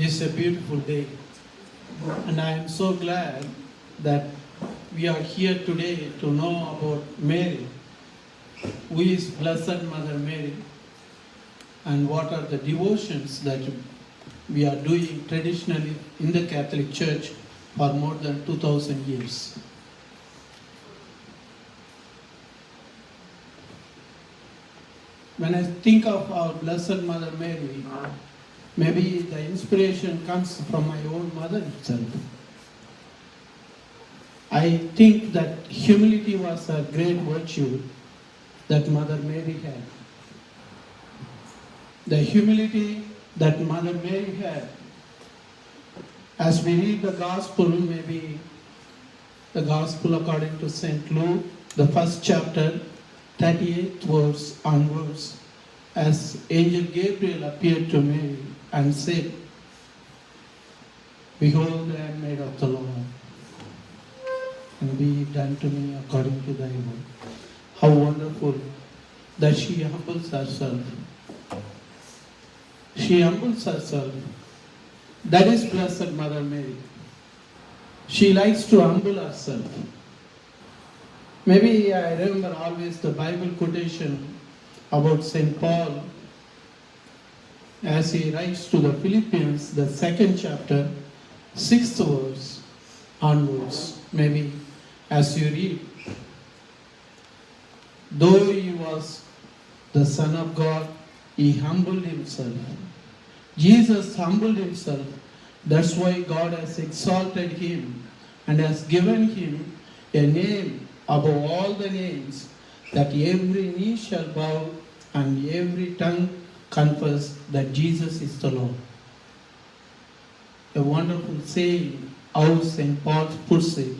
It's a beautiful day, and I am so glad that we are here today to know about Mary, who is Blessed Mother Mary, and what are the devotions that we are doing traditionally in the Catholic Church for more than 2000 years. When I think of our Blessed Mother Mary, maybe the inspiration comes from my own mother itself. I think that humility was a great virtue that Mother Mary had. The humility that Mother Mary had, as we read the Gospel, maybe the Gospel according to St. Luke, the first chapter, 38th verse onwards, as Angel Gabriel appeared to Mary and said, "Behold, the handmaid of the Lord, and be it done to me according to thy word." How wonderful that she humbles herself. She humbles herself. That is Blessed Mother Mary. She likes to humble herself. Maybe I remember always the Bible quotation about St. Paul as he writes to the Philippians, the second chapter, 6th verse onwards. Maybe as you read, though he was the Son of God, he humbled himself. Jesus humbled himself. That's why God has exalted him and has given him a name above all the names, that every knee shall bow and every tongue confess that Jesus is the Lord. A wonderful saying, how St. Paul puts it,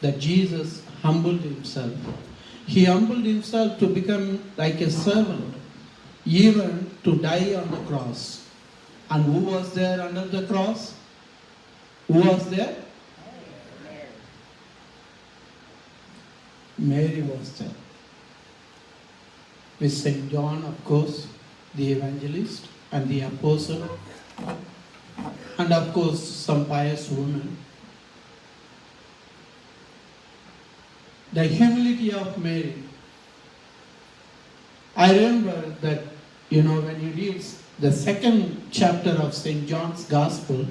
that Jesus humbled himself. He humbled himself to become like a servant, even to die on the cross. And who was there under the cross? Who was there? Mary was there. With St. John, of course, the evangelist and the apostle, and of course some pious women. The humility of Mary. I remember that, when you read the second chapter of St. John's Gospel,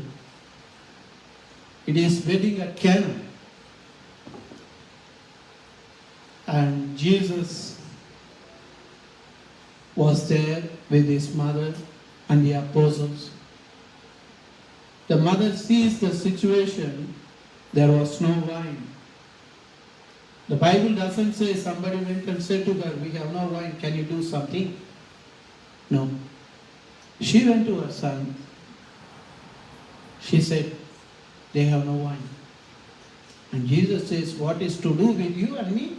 it is wedding at Cana. And Jesus was there with his mother and the apostles. The mother sees the situation, there was no wine. The Bible doesn't say somebody went and said to her, "We have no wine, can you do something?" No. She went to her son. She said, "They have no wine." And Jesus says, "What is to do with you and me?"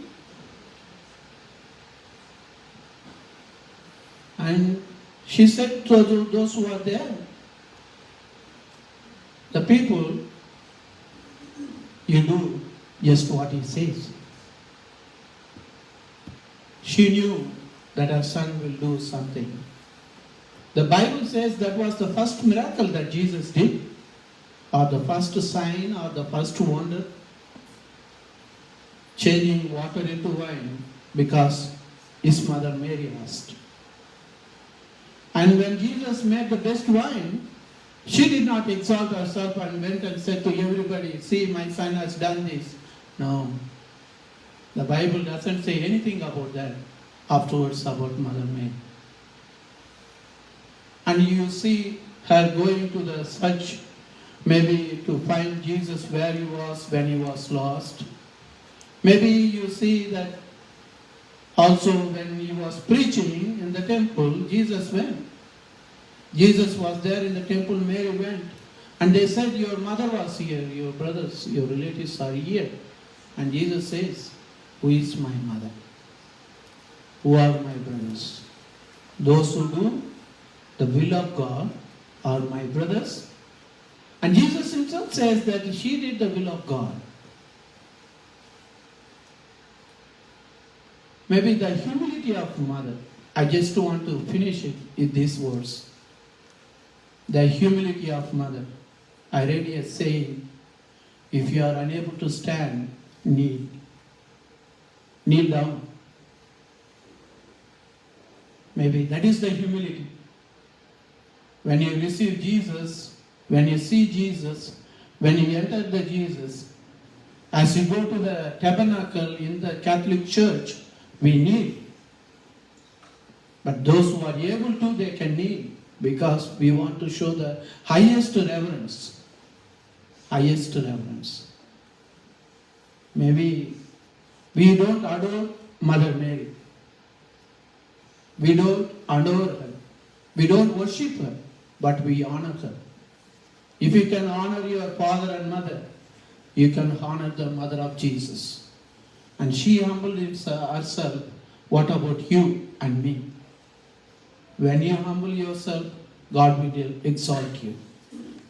And she said to those who are there, the people, "You do just what he says." She knew that her son will do something. The Bible says that was the first miracle that Jesus did, or the first sign, or the first wonder, changing water into wine, because his mother Mary asked. And when Jesus made the best wine, she did not exalt herself and went and said to everybody, "See, my son has done this." No. The Bible doesn't say anything about that afterwards about Mother Mary. And you see her going to the search, maybe to find Jesus where he was when he was lost. Maybe you see that also when he was preaching in the temple, Jesus went. Jesus was there in the temple, Mary went. And they said, "Your mother was here, your brothers, your relatives are here." And Jesus says, "Who is my mother? Who are my brothers? Those who do the will of God are my brothers." And Jesus himself says that she did the will of God. Maybe the humility of mother. I just want to finish it in this verse. the humility of mother. I read a saying, if you are unable to stand, kneel. Kneel down. Maybe that is the humility. When you receive Jesus, when you see Jesus, when you enter the Jesus, as you go to the tabernacle in the Catholic Church, we kneel. But those who are able to, they can kneel because we want to show the highest reverence. Highest reverence. Maybe we don't adore Mother Mary. We don't adore her. We don't worship her, but we honor her. If you can honor your father and mother, you can honor the mother of Jesus. And she humbled herself. What about you and me? When you humble yourself, God will exalt you.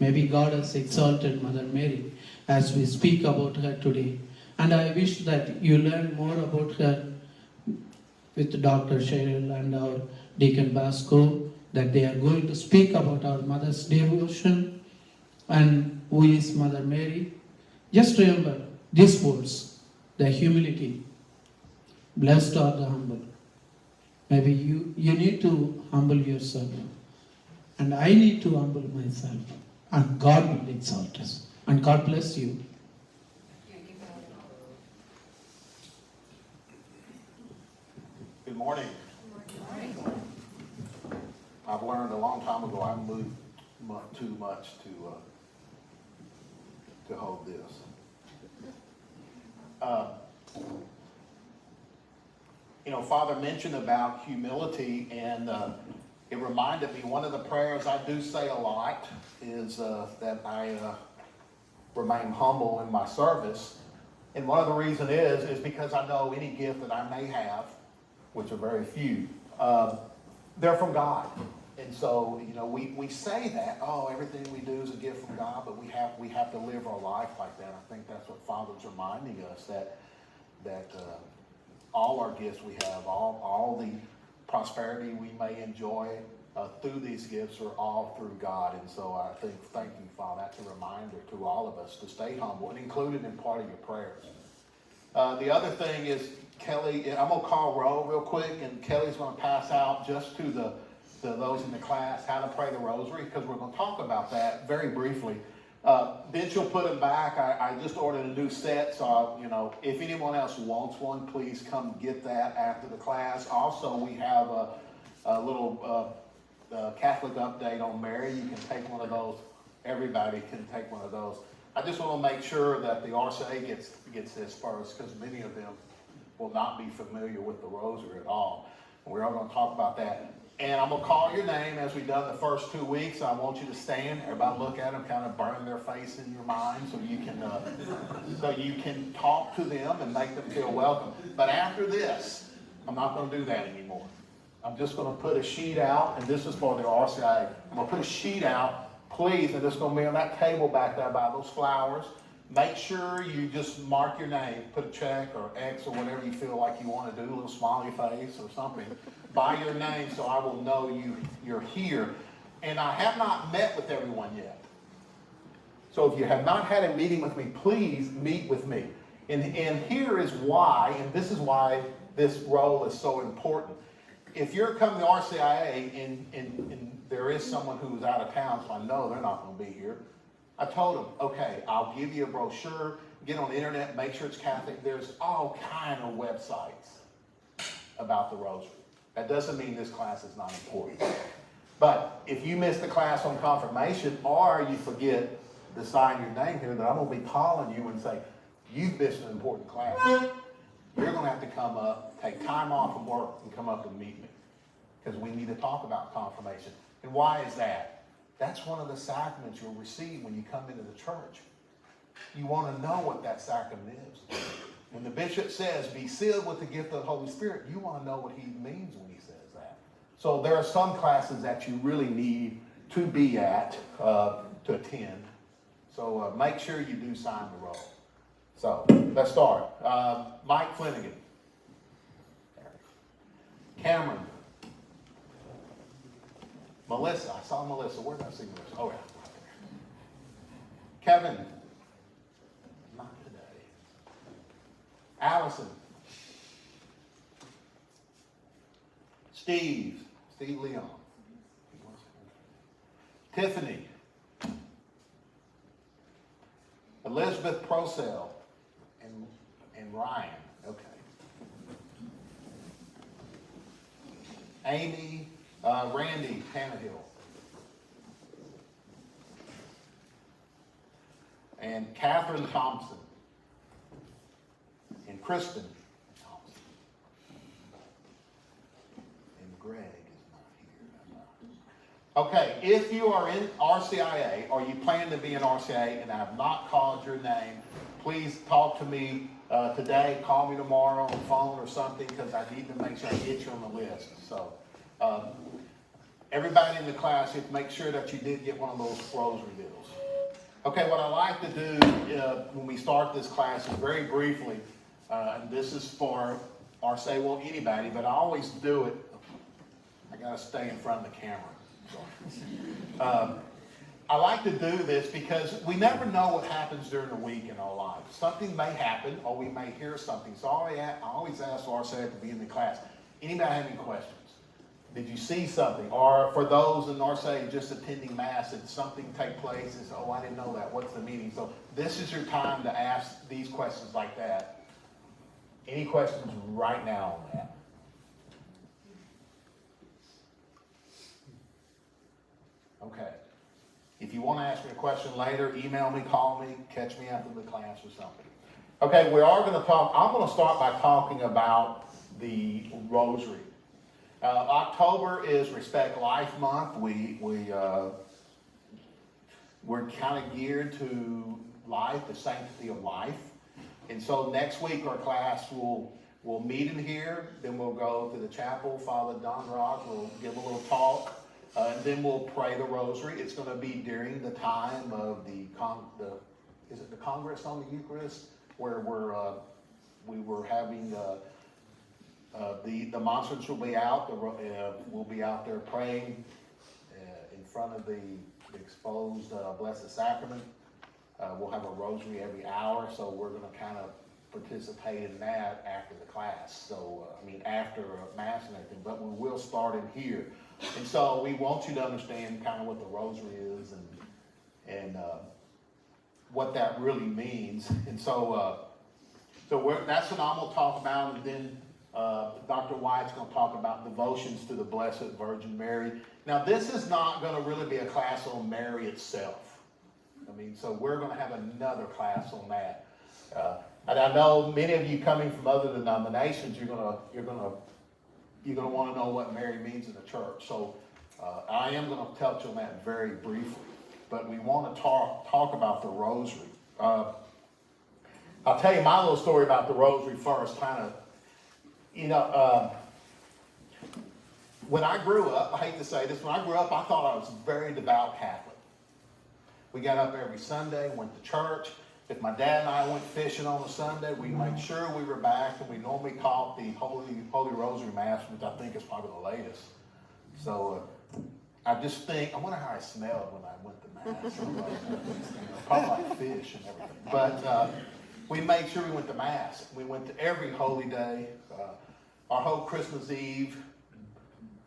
Maybe God has exalted Mother Mary as we speak about her today. And I wish that you learn more about her with Dr. Cheryl and our Deacon Basco, that they are going to speak about our Mother's devotion and who is Mother Mary. Just remember these words, the humility. Blessed are the humble. Maybe you need to humble yourself. And I need to humble myself. And God will exalt us. And God bless you. Good morning. I've learned a long time ago I moved too much to hold this. Father mentioned about humility, and it reminded me, one of the prayers I do say a lot is that I remain humble in my service. And one of the reasons is because I know any gift that I may have, which are very few, they're from God. And so, we say that, everything we do is a gift from God, but we have to live our life like that. I think that's what Father's reminding us, that all our gifts we have, all the prosperity we may enjoy through these gifts are all through God. And so I think, thank you, Father, that's a reminder to all of us to stay humble and include it in part of your prayers. The other thing is, Kelly, I'm going to call roll real quick, and Kelly's going to pass out just to those in the class how to pray the rosary, because we're going to talk about that very briefly. Then she'll put them back. I just ordered a new set, so if anyone else wants one, please come get that after the class. Also, we have a little Catholic update on Mary. You can take one of those. Everybody can take one of those. I just want to make sure that the RCA gets this first, because many of them will not be familiar with the rosary at all. We're all going to talk about that. And I'm going to call your name as we've done the first 2 weeks. I want you to stand. Everybody look at them, kind of burn their face in your mind so you can talk to them and make them feel welcome. But after this, I'm not going to do that anymore. I'm just going to put a sheet out, and this is for the RCIA. I'm going to put a sheet out, please, and it's going to be on that table back there by those flowers. Make sure you just mark your name, put a check or X or whatever you feel like you want to do, a little smiley face or something, by your name so I will know you're here. And I have not met with everyone yet. So if you have not had a meeting with me, please meet with me. And here is why, and this is why this role is so important. If you're coming to RCIA and there is someone who's out of town, so I know they're not going to be here, I told them, okay, I'll give you a brochure, get on the internet, make sure it's Catholic. There's all kind of websites about the rosary. That doesn't mean this class is not important. But if you miss the class on confirmation, or you forget to sign your name here, then I'm going to be calling you and say, you've missed an important class. You're going to have to come up, take time off from work, and come up and meet me, because we need to talk about confirmation. And why is that? That's one of the sacraments you'll receive when you come into the church. You want to know what that sacrament is. When the bishop says, be sealed with the gift of the Holy Spirit, you want to know what he means when he says that. So there are some classes that you really need to be at, to attend. So make sure you do sign the roll. So let's start. Mike Flanagan. Cameron. Melissa, I saw Melissa. Where did I see Melissa? Oh, yeah, right there. Kevin, not today. Allison. Steve Leon. Tiffany. Elizabeth Procell. And Ryan. Okay. Amy, Randy Tannehill. And Catherine Thompson. And Kristen Thompson. And Greg is not here. Okay, if you are in RCIA or you plan to be in RCIA and I have not called your name, please talk to me today. Call me tomorrow on the phone or something because I need to make sure I get you on the list. So, everybody in the class, just make sure that you did get one of those rosary bills. Okay, what I like to do when we start this class is very briefly, and this is for RCIA, well, anybody, but I always do it. I got to stay in front of the camera. So, I like to do this because we never know what happens during the week in our lives. Something may happen or we may hear something. So I always ask RCIA to be in the class. Anybody have any questions? Did you see something? Or for those in RCIA just attending Mass, did something take place? And oh, I didn't know that. What's the meaning? So this is your time to ask these questions like that. Any questions right now on that? Okay. If you want to ask me a question later, email me, call me, catch me after the class or something. Okay, we are going to talk. I'm going to start by talking about the rosary. October is Respect Life Month. We're kind of geared to life, the sanctity of life. And so next week our class will meet in here. Then we'll go to the chapel. Father Don Rock will give a little talk. And then we'll pray the rosary. It's going to be during the time of the Congress on the Eucharist, where we were having the monstrance will be out. We'll be out there praying in front of the exposed Blessed Sacrament. We'll have a rosary every hour, so we're going to kind of participate in that after the class. So after Mass and everything, but we will start in here. And so we want you to understand kind of what the rosary is and what that really means. And so that's what I'm going to talk about. And then Dr. White's going to talk about devotions to the Blessed Virgin Mary. Now, this is not going to really be a class on Mary itself. So we're going to have another class on that. And I know many of you coming from other denominations, you're going to want to know what Mary means in the church. So I am going to touch on that very briefly. But we want to talk about the rosary. I'll tell you my little story about the rosary first. When I grew up, I hate to say this, when I grew up, I thought I was a very devout Catholic. We got up every Sunday, went to church. If my dad and I went fishing on a Sunday, we made sure we were back, and we normally caught the Holy Rosary Mass, which I think is probably the latest. So I just think, I wonder how I smelled when I went to Mass. Probably like fish and everything. But we made sure we went to Mass. We went to every holy day. Our whole Christmas Eve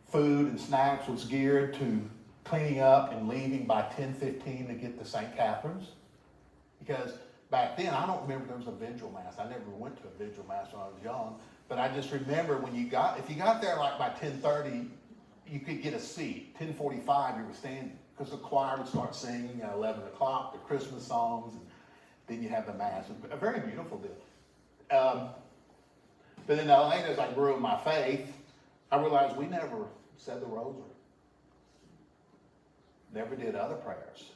food and snacks was geared to cleaning up and leaving by 10:15 to get to St. Catherine's. Because back then, I don't remember there was a vigil Mass. I never went to a vigil Mass when I was young. But I just remember if you got there like by 10:30, you could get a seat. 10:45, you were standing. Because the choir would start singing at 11 o'clock, the Christmas songs, and then you have the Mass. A very beautiful deal. But then later, as I grew in my faith, I realized we never said the rosary. Never did other prayers.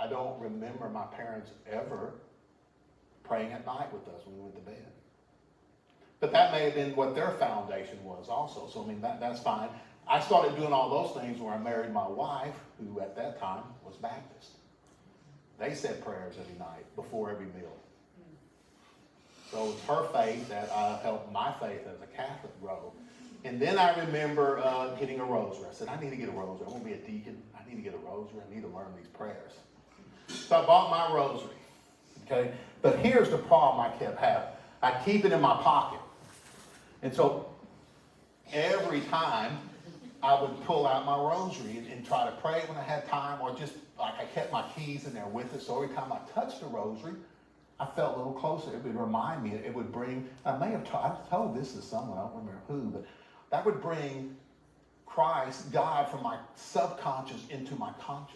I don't remember my parents ever praying at night with us when we went to bed. But that may have been what their foundation was also. So, that's fine. I started doing all those things when I married my wife, who at that time was Baptist. They said prayers every night before every meal. So it's her faith that helped my faith as a Catholic grow. And then I remember getting a rosary. I said, I need to get a rosary. I want to be a deacon. I need to get a rosary. I need to learn these prayers. So I bought my rosary. Okay? But here's the problem I kept having. I keep it in my pocket. And so every time I would pull out my rosary and try to pray when I had time, or just like I kept my keys in there with it. So every time I touched the rosary, I felt a little closer. It would remind me, it would bring, I've told this to someone, I don't remember who, but that would bring Christ, God, from my subconscious into my conscious.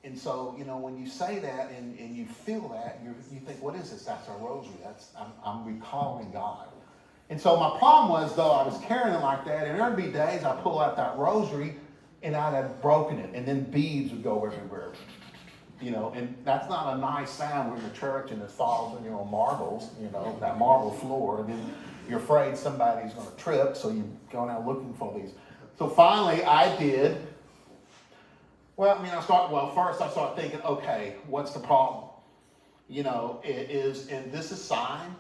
And so, you know, when you say that and you feel that, you think, what is this? That's a rosary. I'm recalling God. And so my problem was, though, I was carrying it like that, and there'd be days I pull out that rosary and I'd have broken it, and then beads would go everywhere. You know, and that's not a nice sound when you're in church and it falls on your marbles, you know, that marble floor, and then you're afraid somebody's going to trip, so you go out looking for these. So finally I did. Well, I mean, first I started thinking, okay, what's the problem? You know, and this is sign,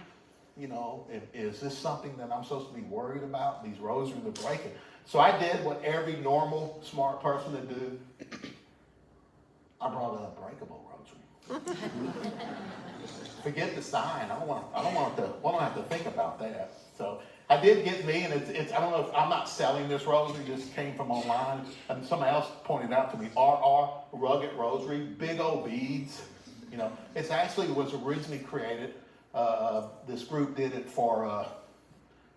you know, is this something that I'm supposed to be worried about? These rosaries are breaking. So I did what every normal, smart person would do. I brought an unbreakable rosary. Forget the sign. I don't have to think about that. So I did get me, and it's I don't know if I'm not selling this rosary. This came from online, and somebody else pointed out to me. RR Rugged Rosary, big old beads. You know, it's actually was originally created. This group did it for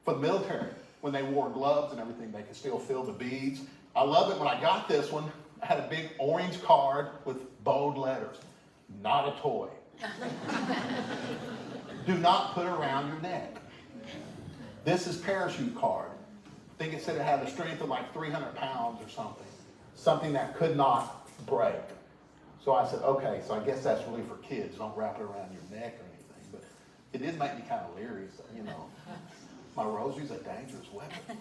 the military. When they wore gloves and everything, they could still feel the beads. I love it. When I got this one, I had a big orange card with bold letters. Not a toy. Do not put around your neck. This is parachute card. I think it said it had a strength of like 300 pounds or something. Something that could not break. So I said, okay, so I guess that's really for kids. Don't wrap it around your neck or anything. But it did make me kind of leery, so, you know. My rosary's a dangerous weapon.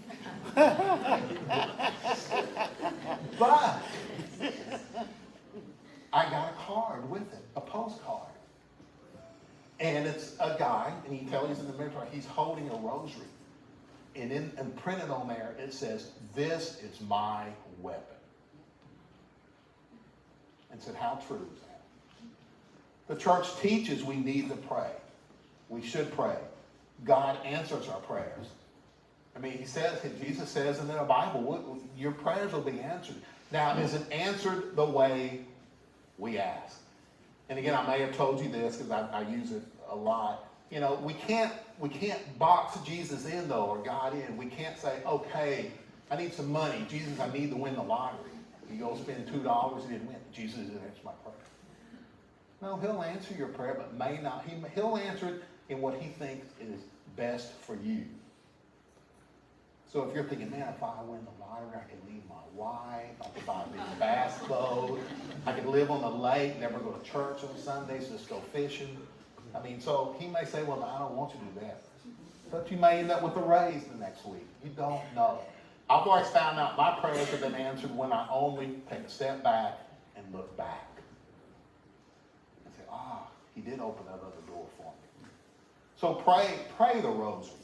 But I got a card with it, a postcard. And it's a guy, and he tells he's in the military, he's holding a rosary. And printed on there, it says, "This is my weapon." And said, how true is that? The church teaches we need to pray. We should pray. God answers our prayers. I mean, Jesus says in the Bible, your prayers will be answered. Now, is it answered the way we ask? And again, I may have told you this because I use it a lot. You know, we can't box Jesus in, though, or God in. We can't say, okay, I need some money. Jesus, I need to win the lottery. You go spend $2, you didn't win. Jesus didn't answer my prayer. No, he'll answer your prayer, but may not. He'll answer it in what he thinks is best for you. So if you're thinking, man, if I win the lottery, I can leave my wife, I could buy a big bass boat, I could live on the lake, never go to church on Sundays, just go fishing. I mean, so he may say, well, I don't want you to do that. But you may end up with a raise the next week. You don't know. I've always found out my prayers have been answered when I only take a step back and look back. And say, he did open that other door for me. So pray the rosary.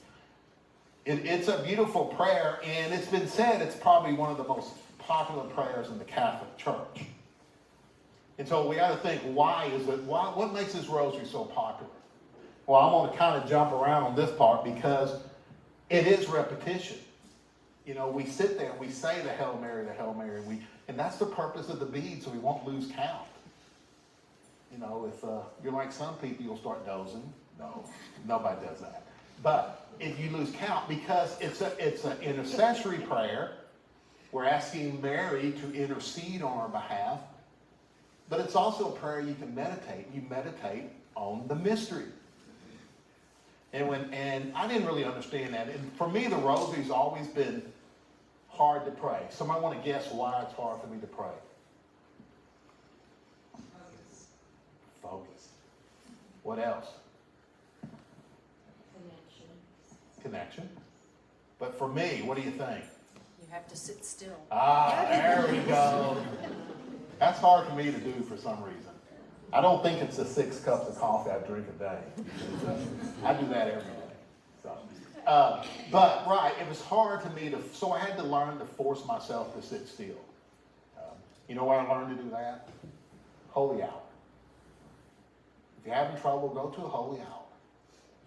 It's a beautiful prayer, and it's been said it's probably one of the most popular prayers in the Catholic Church. And so we got to think, what makes this rosary so popular? Well, I'm going to kind of jump around on this part because it is repetition. You know, we sit there and we say the Hail Mary, and that's the purpose of the bead, so we won't lose count. You know, if you're like some people, you'll start dozing. No, nobody does that. But if you lose count, because it's an intercessory prayer, we're asking Mary to intercede on our behalf, but it's also a prayer you can meditate. You meditate on the mystery. And I didn't really understand that. And for me, the rosary's always been hard to pray. Somebody want to guess why it's hard for me to pray? Focus. What else? Connection. But for me, what do you think? You have to sit still. There we go. That's hard for me to do for some reason. I don't think it's the 6 cups of coffee I drink a day. I do that every day. So, But, right, it was hard to me so I had to learn to force myself to sit still. You know where I learned to do that? Holy hour. If you're having trouble, go to a holy hour.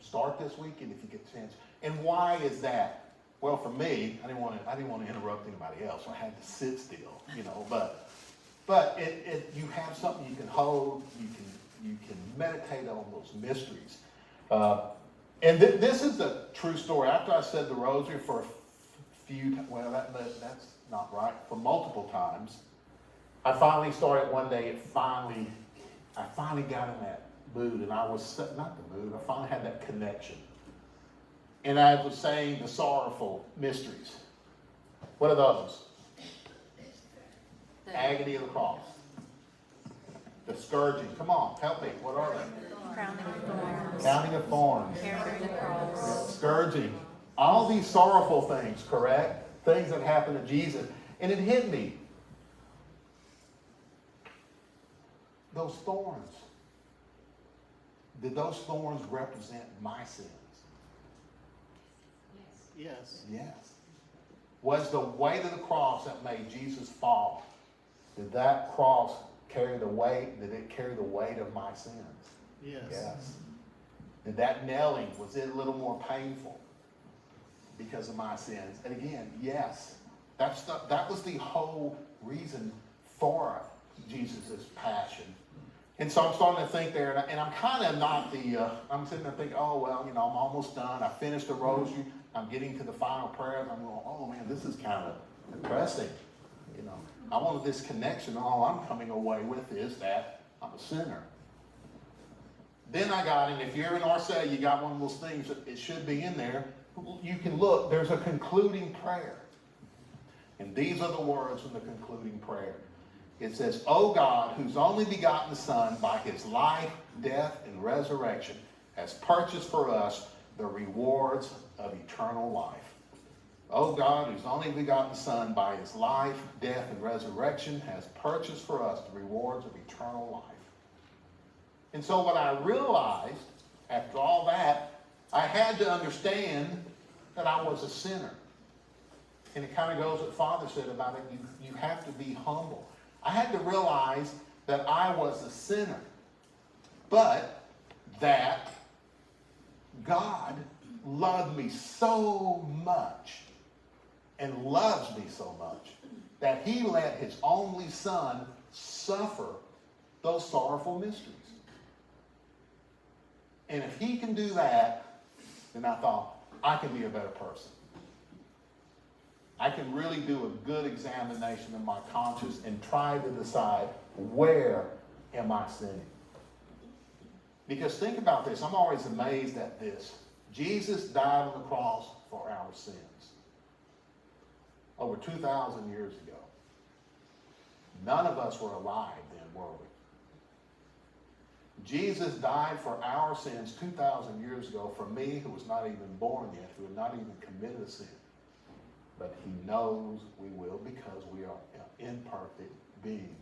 Start this weekend if you get a chance. And why is that? Well, for me, I didn't want to interrupt anybody else, so I had to sit still, you know. But you have something you can hold. You can meditate on those mysteries. And this is a true story. After I said the rosary for a few, well, that's not right, for multiple times, I finally started one day. I finally got in that mood, and I was not the mood. I finally had that connection, and I was saying the sorrowful mysteries. What are those? The Agony of the cross, the scourging. Come on, help me. What are they? crowning of thorns, Counting of thorns, carrying the cross. scourging, all these sorrowful things. Correct? Things that happened to Jesus, and it hit me. Those thorns. Did those thorns represent my sins? Yes. Yes. Was the weight of the cross that made Jesus fall, did that cross carry the weight? Did it carry the weight of my sins? Yes. Yes. Did that nailing, was it a little more painful because of my sins? And again, yes. That was the whole reason for Jesus' passion. And so I'm starting to think there, and I'm kind of not I'm sitting there thinking, oh, well, you know, I'm almost done. I finished the rosary. I'm getting to the final prayers. I'm going, oh, man, this is kind of depressing. You know, I wanted this connection. All I'm coming away with is that I'm a sinner. Then I got, and if you're in Arcea, you got one of those things that it should be in there. You can look, there's a concluding prayer. And these are the words from the concluding prayer. It says, O God, whose only begotten Son, by his life, death, and resurrection, has purchased for us the rewards of eternal life. O God, whose only begotten Son, by his life, death, and resurrection, has purchased for us the rewards of eternal life. And so what I realized, after all that, I had to understand that I was a sinner. And it kind of goes what Father said about it. You have to be humble. I had to realize that I was a sinner, but that God loved me so much and loves me so much that he let his only Son suffer those sorrowful mysteries. And if he can do that, then I thought, I can be a better person. I can really do a good examination of my conscience and try to decide, where am I sinning? Because think about this. I'm always amazed at this. Jesus died on the cross for our sins. Over 2,000 years ago. None of us were alive then, were we? Jesus died for our sins 2,000 years ago for me, who was not even born yet, who had not even committed a sin. But he knows we will, because we are an imperfect being.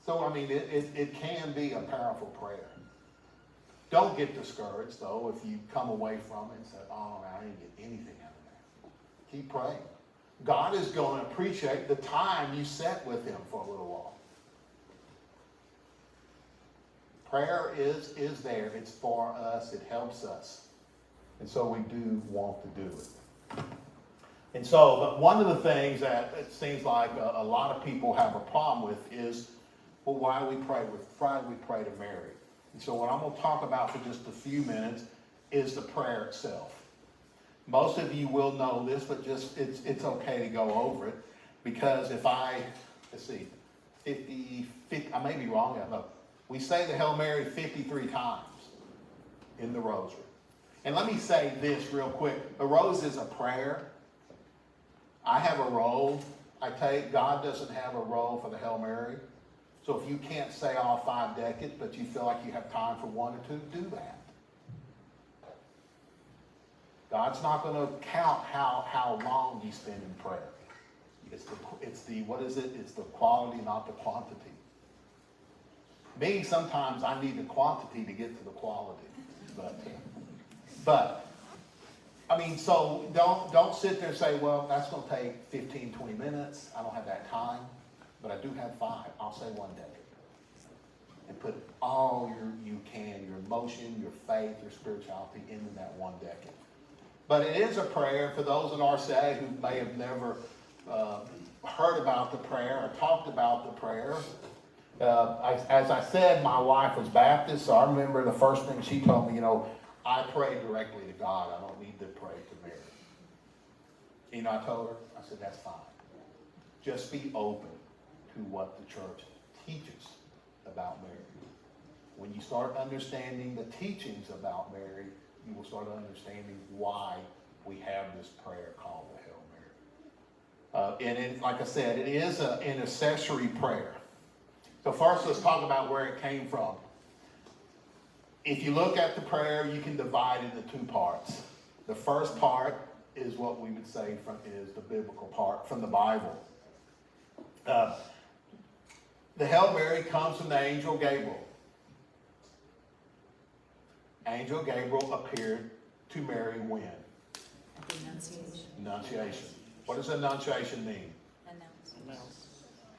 So, I mean, it can be a powerful prayer. Don't get discouraged, though, if you come away from it and say, oh, I didn't get anything out of that. Keep praying. God is going to appreciate the time you set with him for a little while. Prayer is there. It's for us. It helps us. And so we do want to do it. And so, but one of the things that it seems like a lot of people have a problem with is, well, why do we pray to Mary? And so what I'm going to talk about for just a few minutes is the prayer itself. Most of you will know this, but just it's okay to go over it, because if I may be wrong, we say the Hail Mary 53 times in the Rosary. And let me say this real quick. The Rosary is a prayer. I have a role I take. God doesn't have a role for the Hail Mary. So if you can't say all 5 decades, but you feel like you have time for 1 or 2, do that. God's not going to count how long you spend in prayer. It's the quality, not the quantity. Me, sometimes I need the quantity to get to the quality. But But, I mean, so don't sit there and say, well, that's gonna take 15, 20 minutes. I don't have that time, but I do have 5. I'll say 1 decade. And put all you can, your emotion, your faith, your spirituality into that 1 decade. But it is a prayer for those in RCA who may have never heard about the prayer or talked about the prayer. As I said, my wife was Baptist, so I remember the first thing she told me, I pray directly to God. I don't need to pray to Mary. I told her, I said, that's fine. Just be open to what the church teaches about Mary. When you start understanding the teachings about Mary, you will start understanding why we have this prayer called the Hail Mary. And like I said, it is an intercessory prayer. So first, let's talk about where it came from. If you look at the prayer, you can divide it into 2 parts. The first part is what we would say is the biblical part from the Bible. The Hail Mary comes from the angel Gabriel. Angel Gabriel appeared to Mary when? Annunciation. Annunciation. What does annunciation mean?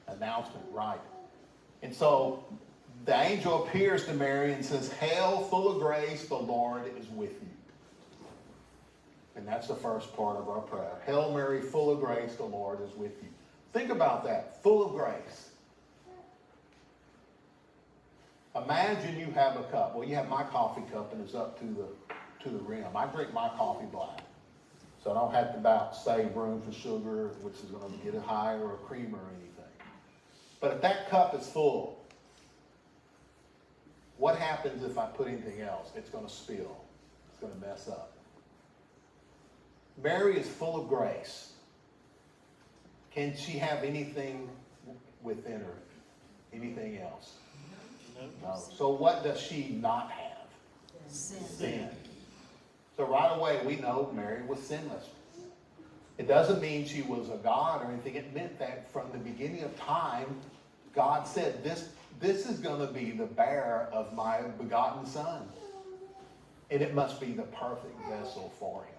Announcement, right. And so the angel appears to Mary and says, Hail, full of grace, the Lord is with you. And that's the first part of our prayer. Hail Mary, full of grace, the Lord is with you. Think about that, full of grace. Imagine you have a cup. Well, you have my coffee cup and it's up to the rim. I drink my coffee black. So I don't have to about save room for sugar, which is going to get it higher or cream or anything. But if that cup is full, what happens if I put anything else? It's going to spill. It's going to mess up. Mary is full of grace. Can she have anything within her? Anything else? No. So what does she not have? Sin. So right away we know Mary was sinless. It doesn't mean she was a god or anything. It meant that from the beginning of time, God said, this is going to be the bearer of my begotten son. And it must be the perfect vessel for him.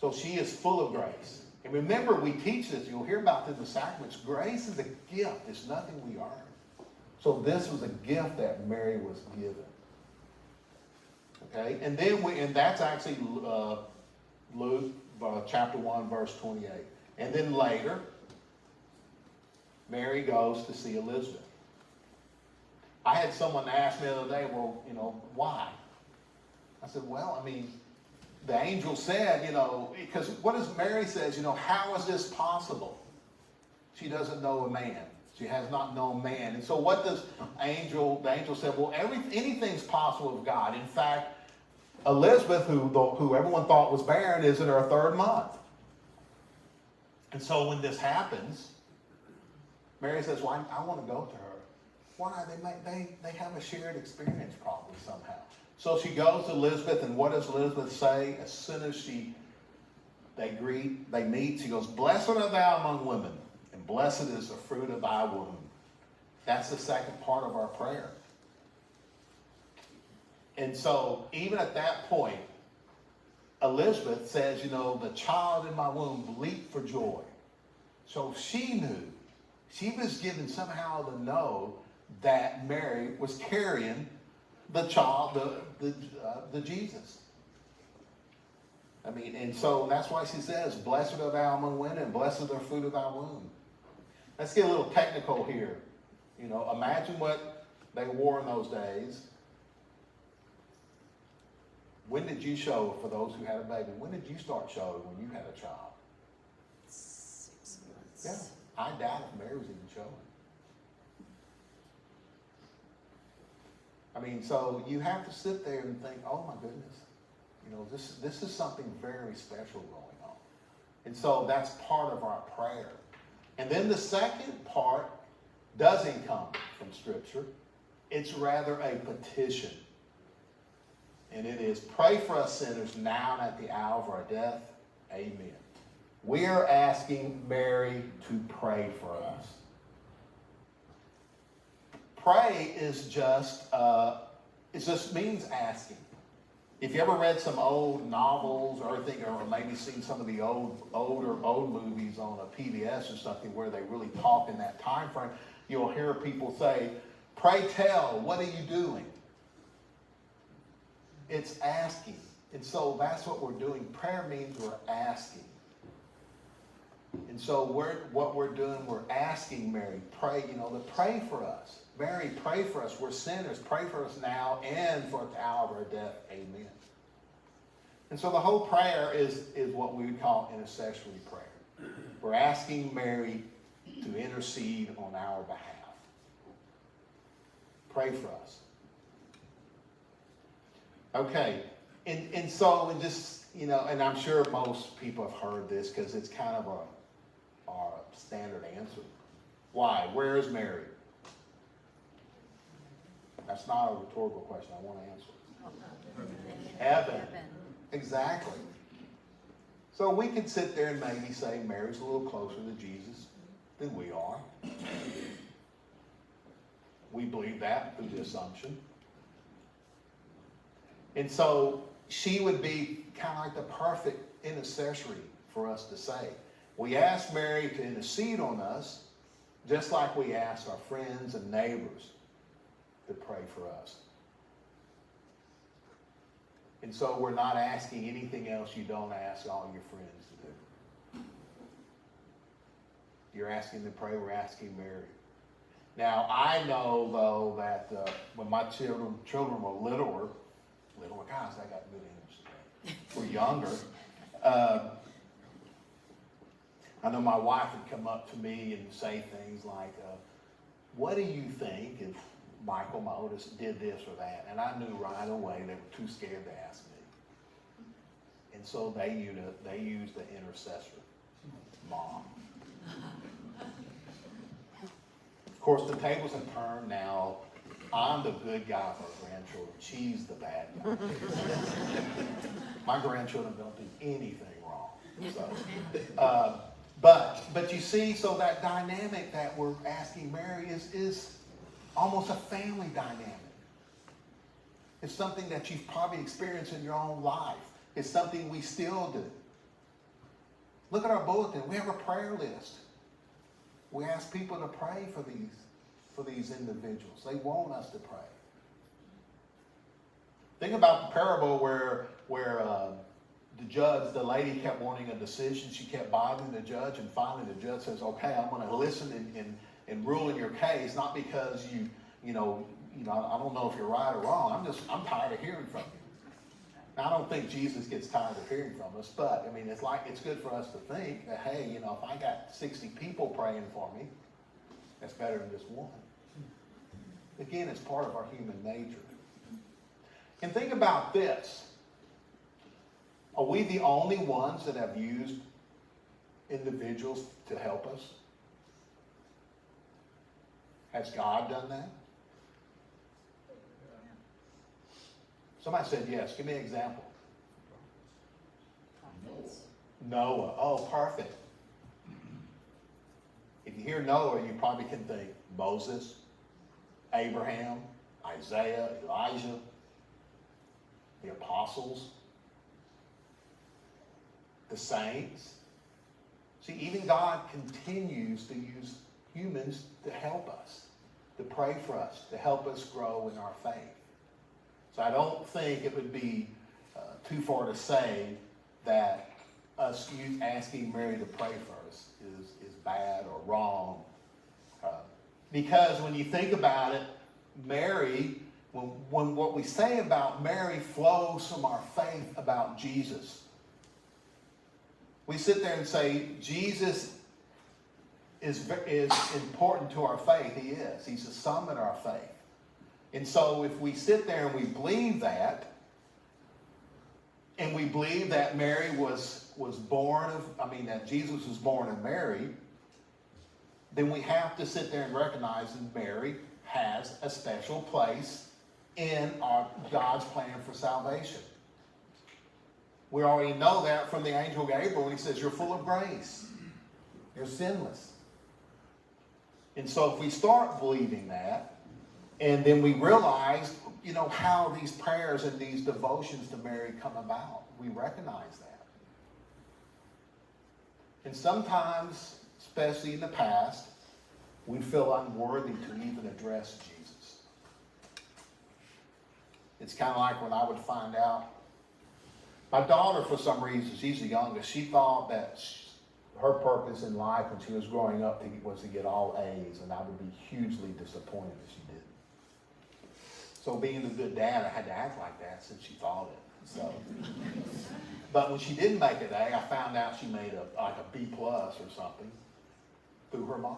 So she is full of grace. And remember, we teach this. You'll hear about this in the sacraments. Grace is a gift. It's nothing we earn. So this was a gift that Mary was given. Okay? And then and that's actually Luke chapter 1, verse 28. And then later, Mary goes to see Elizabeth. I had someone ask me the other day, well, why? I said, well, the angel said, because what does Mary says, how is this possible? She doesn't know a man. She has not known man. And so what does the angel said, well, anything's possible with God. In fact, Elizabeth, who everyone thought was barren, is in her 3rd month. And so when this happens, Mary says, well, I want to go to her. Why? They have a shared experience probably somehow. So she goes to Elizabeth, and what does Elizabeth say? As soon as they meet, she goes, Blessed art thou among women, and blessed is the fruit of thy womb. That's the second part of our prayer. And so even at that point, Elizabeth says, the child in my womb leaped for joy. So she knew. She was given somehow to know that Mary was carrying the child, the Jesus. And so that's why she says, Blessed art thou among women, and blessed is the fruit of thy womb. Let's get a little technical here. Imagine what they wore in those days. When did you show, for those who had a baby, when did you start showing when you had a child? 6 months. Yeah. I doubt if Mary was even showing. So you have to sit there and think, oh my goodness, this is something very special going on. And so that's part of our prayer. And then the second part doesn't come from Scripture. It's rather a petition. And it is, pray for us sinners now and at the hour of our death. Amen. We are asking Mary to pray for us. Pray is just, it just means asking. If you ever read some old novels or think, or maybe seen some of the old movies on a PBS or something where they really talk in that time frame, you'll hear people say, "Pray tell, what are you doing?" It's asking. And so that's what we're doing. Prayer means we're asking. And so what we're doing, we're asking Mary, pray, to pray for us. Mary, pray for us. We're sinners. Pray for us now and for the hour of our death. Amen. And so the whole prayer is what we would call intercessory prayer. We're asking Mary to intercede on our behalf. Pray for us. Okay. And so, and I'm sure most people have heard this because it's kind of our standard answer. Why? Where is Mary? That's not a rhetorical question. I want to answer it. Heaven. Exactly. So we could sit there and maybe say Mary's a little closer to Jesus than we are. We believe that through the assumption. And so she would be kind of like the perfect intercessory for us to say. We ask Mary to intercede on us, just like we ask our friends and neighbors to pray for us. And so we're not asking anything else you don't ask all your friends to do. You're asking to pray, we're asking Mary. Now, I know, though, that when my children were littler, guys, I got good English today, were younger, I know my wife would come up to me and say things like, what do you think if Michael, my oldest, did this or that? And I knew right away they were too scared to ask me. And so they used the intercessor, Mom. Of course, the tables have turned now. I'm the good guy for our grandchildren. She's the bad guy. My grandchildren don't do anything wrong. So, but you see, so that dynamic that we're asking Mary is almost a family dynamic. It's something that you've probably experienced in your own life. It's something we still do. Look at our bulletin. We have a prayer list. We ask people to pray for these individuals. They want us to pray. Think about the parable where the lady kept wanting a decision. She kept bothering the judge, and finally the judge says, "Okay, I'm going to listen and rule in your case, not because I don't know if you're right or wrong. I'm tired of hearing from you." Now, I don't think Jesus gets tired of hearing from us, but I mean, it's good for us to think that, hey, if I got 60 people praying for me, that's better than just one. Again, it's part of our human nature. And think about this. Are we the only ones that have used individuals to help us? Has God done that? Somebody said yes. Give me an example. Noah. Oh, perfect. If you hear Noah, you probably can think Moses, Abraham, Isaiah, Elijah, the apostles, the saints. See, even God continues to use humans to help us, to pray for us, to help us grow in our faith. So I don't think it would be too far to say that us asking Mary to pray for us is bad or wrong. Because when you think about it, Mary, when what we say about Mary flows from our faith about Jesus. We sit there and say, Jesus is important to our faith. He is. He's the summit of our faith. And so if we sit there and we believe that, and we believe that Mary was born that Jesus was born of Mary, then we have to sit there and recognize that Mary has a special place in God's plan for salvation. We already know that from the angel Gabriel when he says, "You're full of grace. You're sinless." And so if we start believing that, and then we realize, how these prayers and these devotions to Mary come about. We recognize that. And sometimes, especially in the past, we feel unworthy to even address Jesus. It's kind of like when I would find out, my daughter, for some reason, she's the youngest, she thought that her purpose in life when she was growing up was to get all A's, and I would be hugely disappointed if she didn't. So being a good dad, I had to act like that since she thought it. So, but when she didn't make an A, I found out she made a B plus or something through her mom.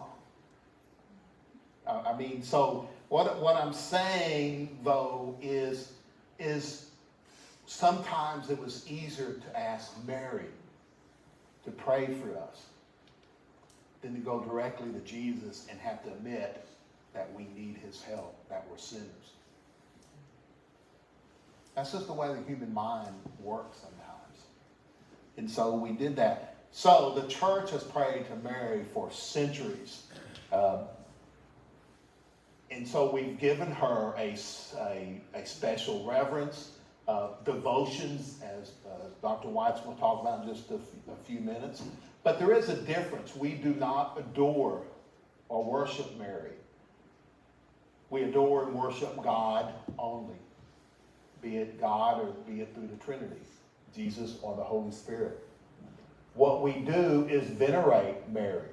So what I'm saying though is sometimes it was easier to ask Mary to pray for us than to go directly to Jesus and have to admit that we need his help, that we're sinners. That's just the way the human mind works sometimes. And so we did that. So the church has prayed to Mary for centuries. And so we've given her a special reverence, devotions, as Dr. White's going to talk about in just a few minutes. But there is a difference. We do not adore or worship Mary. We adore and worship God only, be it God or be it through the Trinity, Jesus or the Holy Spirit. What we do is venerate Mary.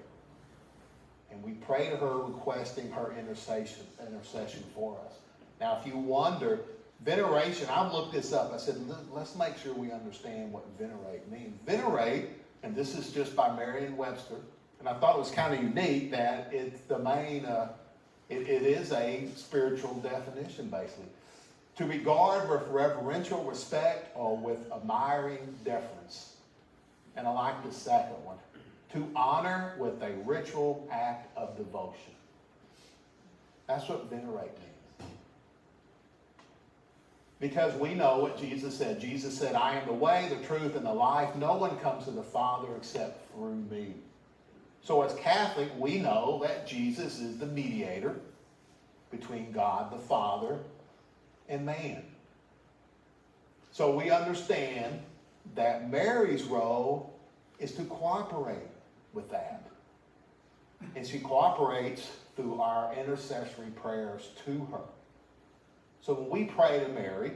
And we pray to her requesting her intercession for us. Now, if you wonder, veneration, I've looked this up. I said, let's make sure we understand what venerate means. Venerate, and this is just by Merriam-Webster, and I thought it was kind of unique that it's the main, it is a spiritual definition, basically. To regard with reverential respect or with admiring deference. And I like the second one. To honor with a ritual act of devotion. That's what venerate means. Because we know what Jesus said. Jesus said, I am the way, the truth, and the life. No one comes to the Father except through me. So as Catholic, we know that Jesus is the mediator between God the Father and man. So we understand that Mary's role is to cooperate with that. And she cooperates through our intercessory prayers to her. So when we pray to Mary,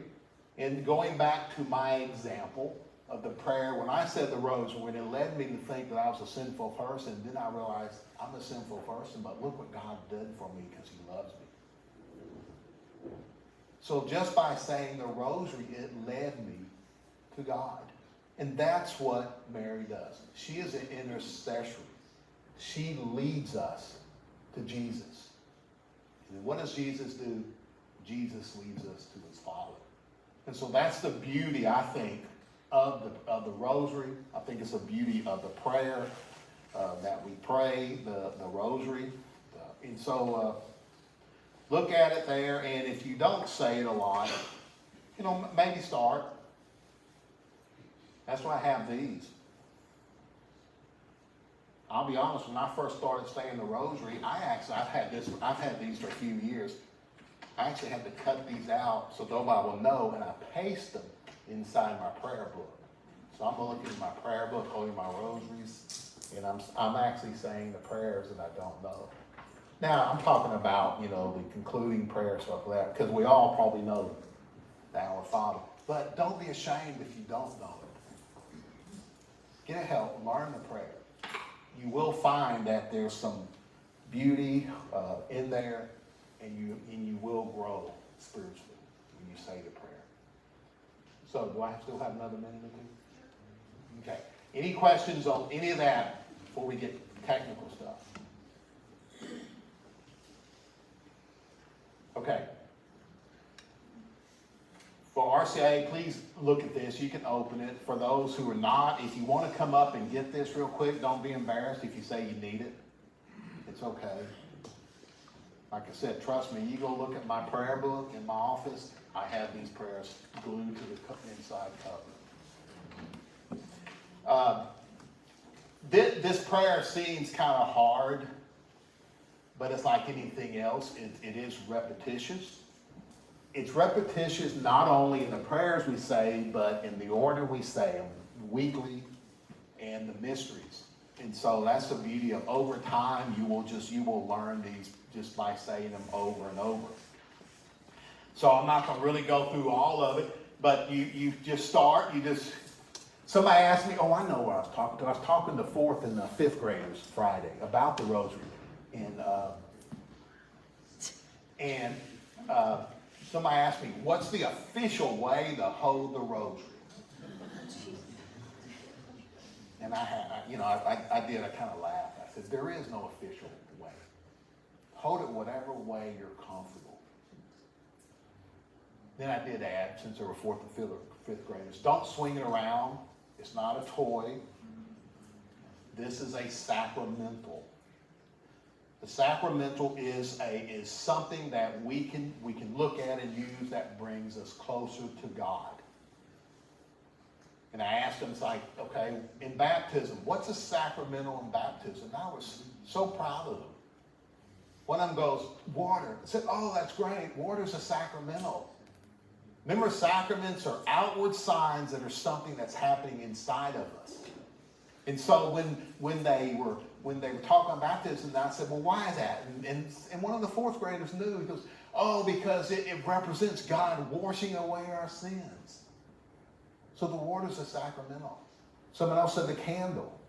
and going back to my example of the prayer, when I said the rosary, it led me to think that I was a sinful person. Then I realized I'm a sinful person, but look what God did for me because he loves me. So just by saying the rosary, it led me to God. And that's what Mary does. She is an intercessor. She leads us to Jesus. And what does Jesus do? Jesus leads us to his Father. And so that's the beauty, I think, of the rosary. I think it's the beauty of the prayer that we pray, the rosary. And so look at it there, and if you don't say it a lot, maybe start. That's why I have these. I'll be honest, when I first started saying the rosary, I've had these for a few years. I actually had to cut these out so nobody will know, and I paste them inside my prayer book. So I'm looking at my prayer book, holding my rosaries, and I'm actually saying the prayers that I don't know. Now, I'm talking about, the concluding prayer, stuff like that, because we all probably know the Our Father. But don't be ashamed if you don't know it. Get help, learn the prayer. You will find that there's some beauty in there, and you will grow spiritually when you say the prayer. So, do I still have another minute or two? Okay. Any questions on any of that before we get technical stuff? Okay. For RCA, please look at this. You can open it. For those who are not, if you want to come up and get this real quick, don't be embarrassed if you say you need it. It's okay. Like I said, trust me, you go look at my prayer book in my office, I have these prayers glued to the inside cover. This prayer seems kind of hard, but it's like anything else. It is repetitious. it's repetitious not only in the prayers we say, but in the order we say them, weekly, and the mysteries. And so that's the beauty of over time, you will learn these just by saying them over and over. So I'm not gonna really go through all of it, but you just start, somebody asked me, oh, I know where I was talking to. I was talking to 4th and 5th graders Friday about the rosary. And somebody asked me, what's the official way to hold the rosary? And I kind of laughed. I said, there is no official way. Hold it whatever way you're comfortable. Then I did add, since there were 4th and 5th graders, don't swing it around. It's not a toy. This is a sacramental. The sacramental is something that we can look at and use that brings us closer to God. And I asked them, it's like, okay, in baptism, what's a sacramental in baptism? And I was so proud of them. One of them goes, water. I said, oh, that's great. Water's a sacramental. Remember, sacraments are outward signs that are something that's happening inside of us. And so when they were talking about baptism, I said, well, why is that? And one of the 4th graders knew. He goes, oh, because it represents God washing away our sins. So the water's a sacramental. Someone else said the candle.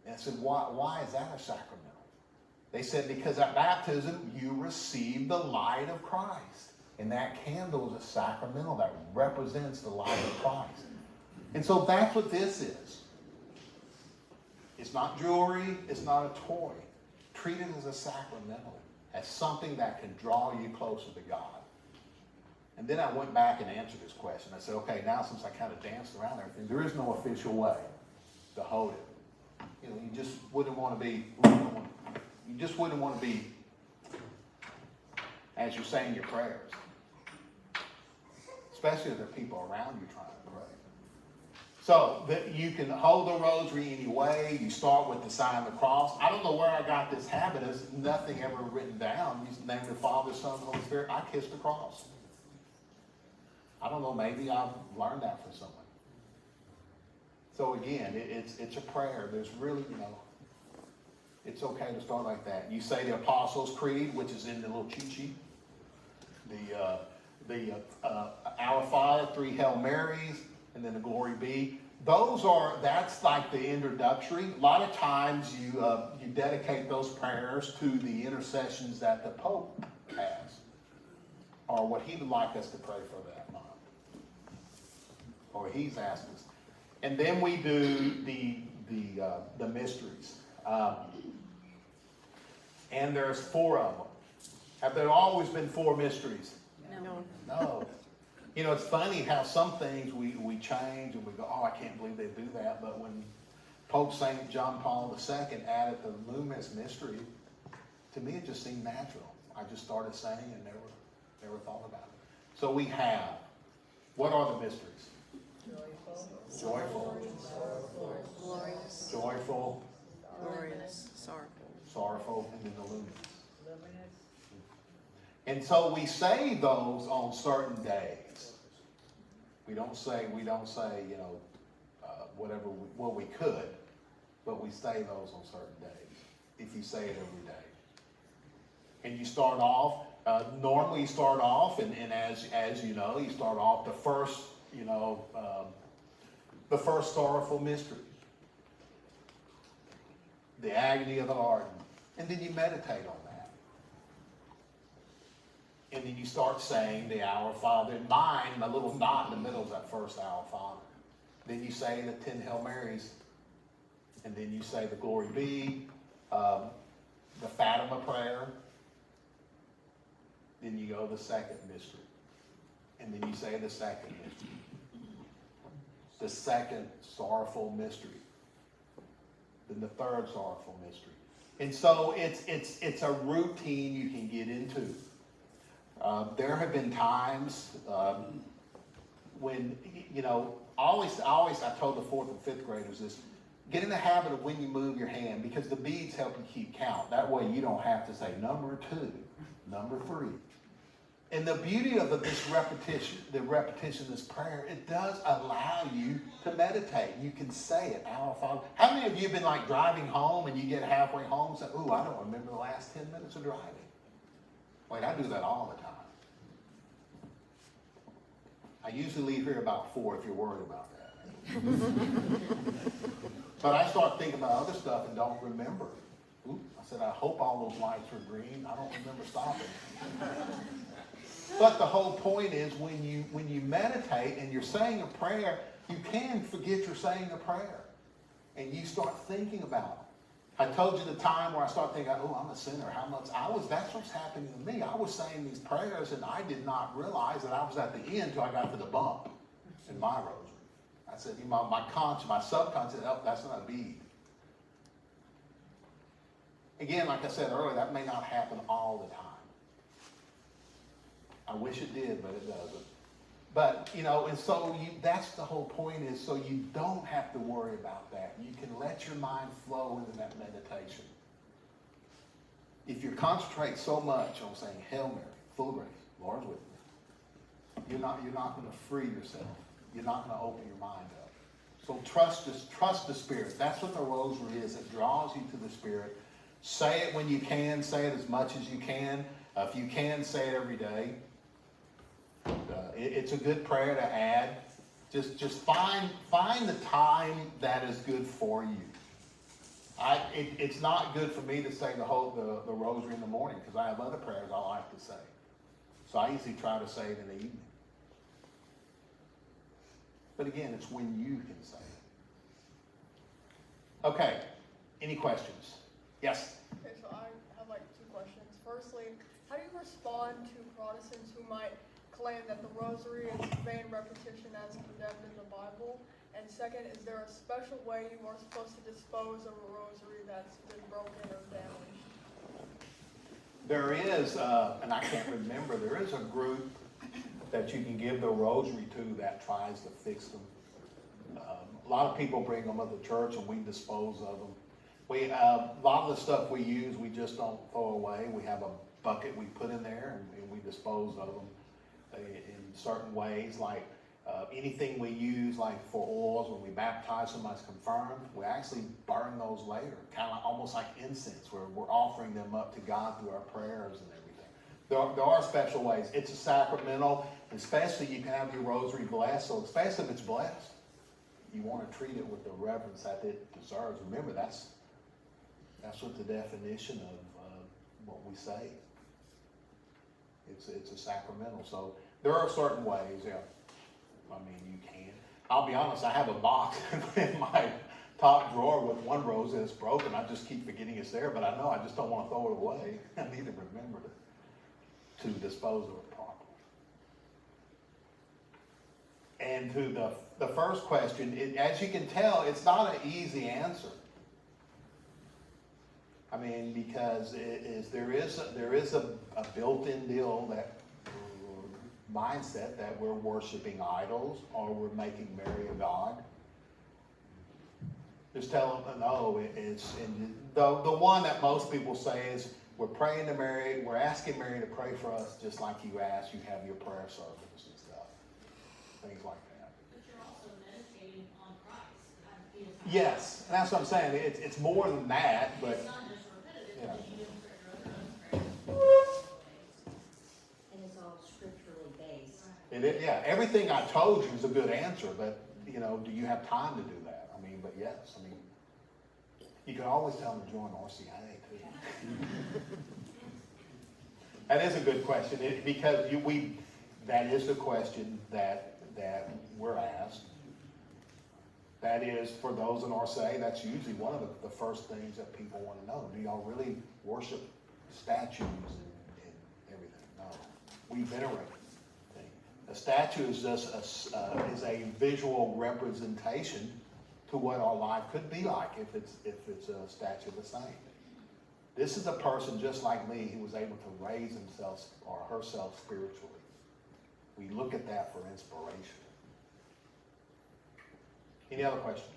And I said, why is that a sacramental? They said, because at baptism, you receive the light of Christ. And that candle is a sacramental that represents the light of Christ. And so that's what this is. It's not jewelry. It's not a toy. Treat it as a sacramental, as something that can draw you closer to God. And then I went back and answered this question. I said, okay, now since I kind of danced around everything, there is no official way to hold it. You just wouldn't want to be, as you're saying your prayers. Especially if there are people around you trying to pray. So that you can hold the rosary any way. You start with the sign of the cross. I don't know where I got this habit. There's nothing ever written down. You name the Father, Son, and Holy Spirit. I kiss the cross. I don't know, maybe I've learned that from someone. So again, it's a prayer. There's really, it's okay to start like that. You say the Apostles' Creed, which is in the little cheat sheet. The Our Father, 3 Hail Marys, and then the Glory Be. That's like the introductory. A lot of times you dedicate those prayers to the intercessions that the Pope has, or what he would like us to pray for that month, or he's asked us. And then we do the mysteries, and there's 4 of them. Have there always been 4 mysteries? No. It's funny how some things we change and we go, oh, I can't believe they do that. But when Pope St. John Paul II added the Luminous Mystery, to me it just seemed natural. I just started saying and never thought about it. So we have, what are the mysteries? Joyful. Glorious. Joyful. Glorious. Sorrowful. Sorrowful, and then the luminous. And so we say those on certain days. We don't say, whatever we could, but we say those on certain days. If you say it every day. And you start off, normally you start off, and as you know, you start off the first sorrowful mystery. The agony of the heart. And then you meditate on that. And then you start saying the Our Father. In mine, the little dot in the middle is that first Our Father. Then you say the 10 Hail Marys. And then you say the Glory Be, the Fatima prayer. Then you go to the second mystery. And then you say the second mystery. The second sorrowful mystery. Then the third sorrowful mystery. And so it's a routine you can get into. There have been times when, I told the 4th and 5th graders this, get in the habit of when you move your hand, because the beads help you keep count. That way you don't have to say number 2, number 3. And the beauty of this repetition, of this prayer, it does allow you to meditate. You can say it, Our Father. How many of you have been like driving home and you get halfway home and say, ooh, I don't remember the last 10 minutes of driving. Wait, I do that all the time. I usually leave here about 4 if you're worried about that. But I start thinking about other stuff and don't remember. Ooh, I said, I hope all those lights were green. I don't remember stopping. But the whole point is when you meditate and you're saying a prayer, you can forget you're saying a prayer. And you start thinking about it. I told you the time where I started thinking, oh, I'm a sinner. That's what's happening to me. I was saying these prayers and I did not realize that I was at the end until I got to the bump in my rosary. I said, my conscience, my subconscious, oh, that's not a bead. Again, like I said earlier, that may not happen all the time. I wish it did, but it doesn't. But, and so that's the whole point is so you don't have to worry about that. You can let your mind flow into that meditation. If you concentrate so much on saying, Hail Mary, full of grace, Lord's with me, you're not going to free yourself. You're not going to open your mind up. So trust the Spirit. That's what the rosary is. It draws you to the Spirit. Say it when you can. Say it as much as you can. If you can, say it every day. It's a good prayer to add. Just find the time that is good for you. It's not good for me to say the rosary in the morning because I have other prayers I like to say. So I usually try to say it in the evening. But again, it's when you can say it. Okay. Any questions? Yes? Okay, so I have like 2 questions. Firstly, how do you respond to Protestants who might claim that the rosary is vain repetition as condemned in the Bible? And second, is there a special way you are supposed to dispose of a rosary that's been broken or damaged? There is, and I can't remember, there is a group that you can give the rosary to that tries to fix them. A lot of people bring them to the church and we dispose of them. A lot of the stuff we use, we just don't throw away. We have a bucket we put in there and we dispose of them in certain ways, like anything we use, like for oils, when we baptize somebody's confirmed, we actually burn those later, kind of almost like incense, where we're offering them up to God through our prayers and everything. There are special ways. It's a sacramental, especially you can have your rosary blessed, so especially if it's blessed, you want to treat it with the reverence that it deserves. Remember, that's what the definition of what we say. It's a sacramental. So there are certain ways, yeah. I mean, you can. I'll be honest, I have a box in my top drawer with one rose that's broken. I just keep forgetting it's there, but I know I just don't want to throw it away. I need to remember to dispose of it properly. And to the first question, as you can tell, it's not an easy answer. I mean, because there is a built-in deal that mindset that we're worshiping idols or we're making Mary a god. Just tell them, no, it's the one that most people say is we're praying to Mary, we're asking Mary to pray for us just like you ask, you have your prayer service and stuff. Things like that. But you're also meditating on Christ. Yes, and that's what I'm saying. It's more than that, but It's not just repetitive, yeah. because you didn't pray your other And it's all scripturally based. Yeah, everything I told you is a good answer, but do you have time to do that? I mean, but yes, I mean, you can always tell them to join RCIA too. That is a good question because that is the question that we're asked. That is, for those in RCIA, that's usually one of the first things that people want to know. Do y'all really worship statues and everything? No, we venerate. A statue is just is a visual representation to what our life could be like if it's a statue of a saint. This is a person just like me who was able to raise himself or herself spiritually. We look at that for inspiration. Any other questions?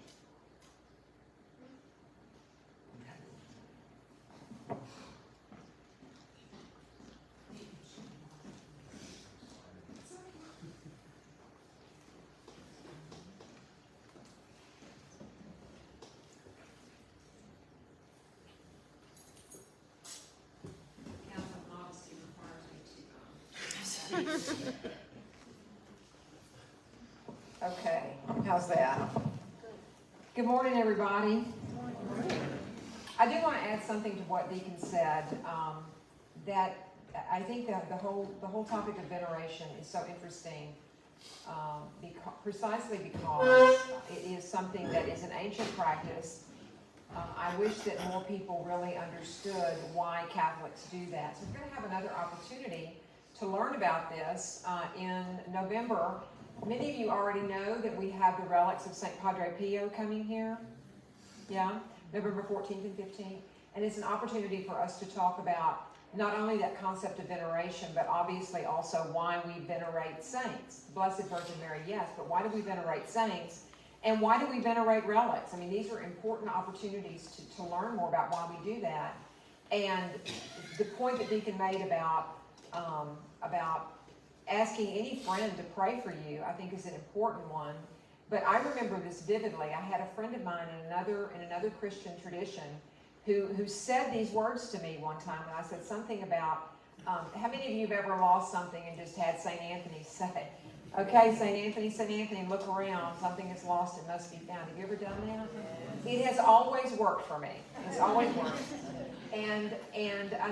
Okay, how's that? Good morning, everybody. I do want to add something to what Deacon said, that I think that the whole topic of veneration is so interesting, precisely because it is something that is an ancient practice. I wish that more people really understood why Catholics do that. So we're going to have another opportunity to learn about this in November. Many of you already know that we have the relics of St. Padre Pio coming here. Yeah, November 14th and 15th. And it's an opportunity for us to talk about not only that concept of veneration, but obviously also why we venerate saints. Blessed Virgin Mary, yes, but why do we venerate saints? And why do we venerate relics? I mean, these are important opportunities to learn more about why we do that. And the point that Deacon made about asking any friend to pray for you, I think is an important one. But I remember this vividly. I had a friend of mine in another Christian tradition who said these words to me one time, and I said something about, how many of you have ever lost something and just had St. Anthony say, okay, St. Anthony, look around, something is lost, it must be found. Have you ever done that? It has always worked for me. It's always worked. And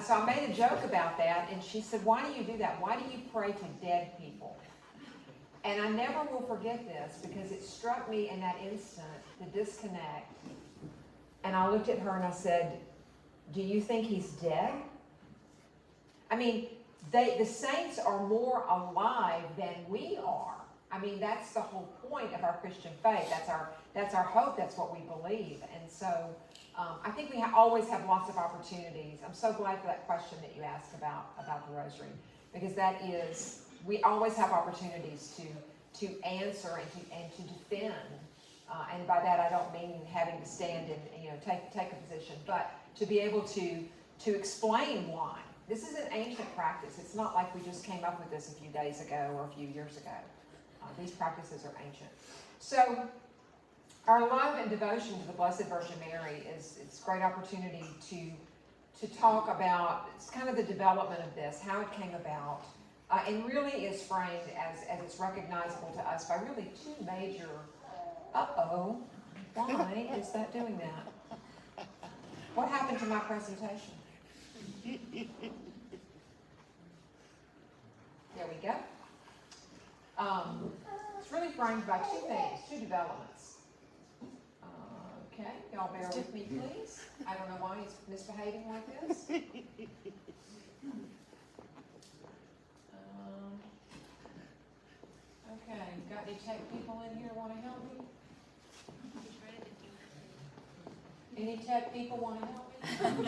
so I made a joke about that, and she said, why do you do that? Why do you pray to dead people? And I never will forget this, because it struck me in that instant, the disconnect. And I looked at her and I said, do you think he's dead? I mean, the saints are more alive than we are. I mean, that's the whole point of our Christian faith. That's our hope. That's what we believe. And so I think we always have lots of opportunities. I'm so glad for that question that you asked about the rosary, because that is, we always have opportunities to answer and to defend. And by that I don't mean having to stand and take a position, but to be able to explain why. This is an ancient practice. It's not like we just came up with this a few days ago or a few years ago. These practices are ancient. So our love and devotion to the Blessed Virgin Mary it's a great opportunity to talk about, it's kind of the development of this, how it came about, and really is framed as it's recognizable to us by really two major, why is that doing that? What happened to my presentation? There we go. It's really framed by two things, two developments. Okay, y'all bear with me, please. I don't know why he's misbehaving like this. Okay, got any tech people in here want to help me? Any tech people want to help me?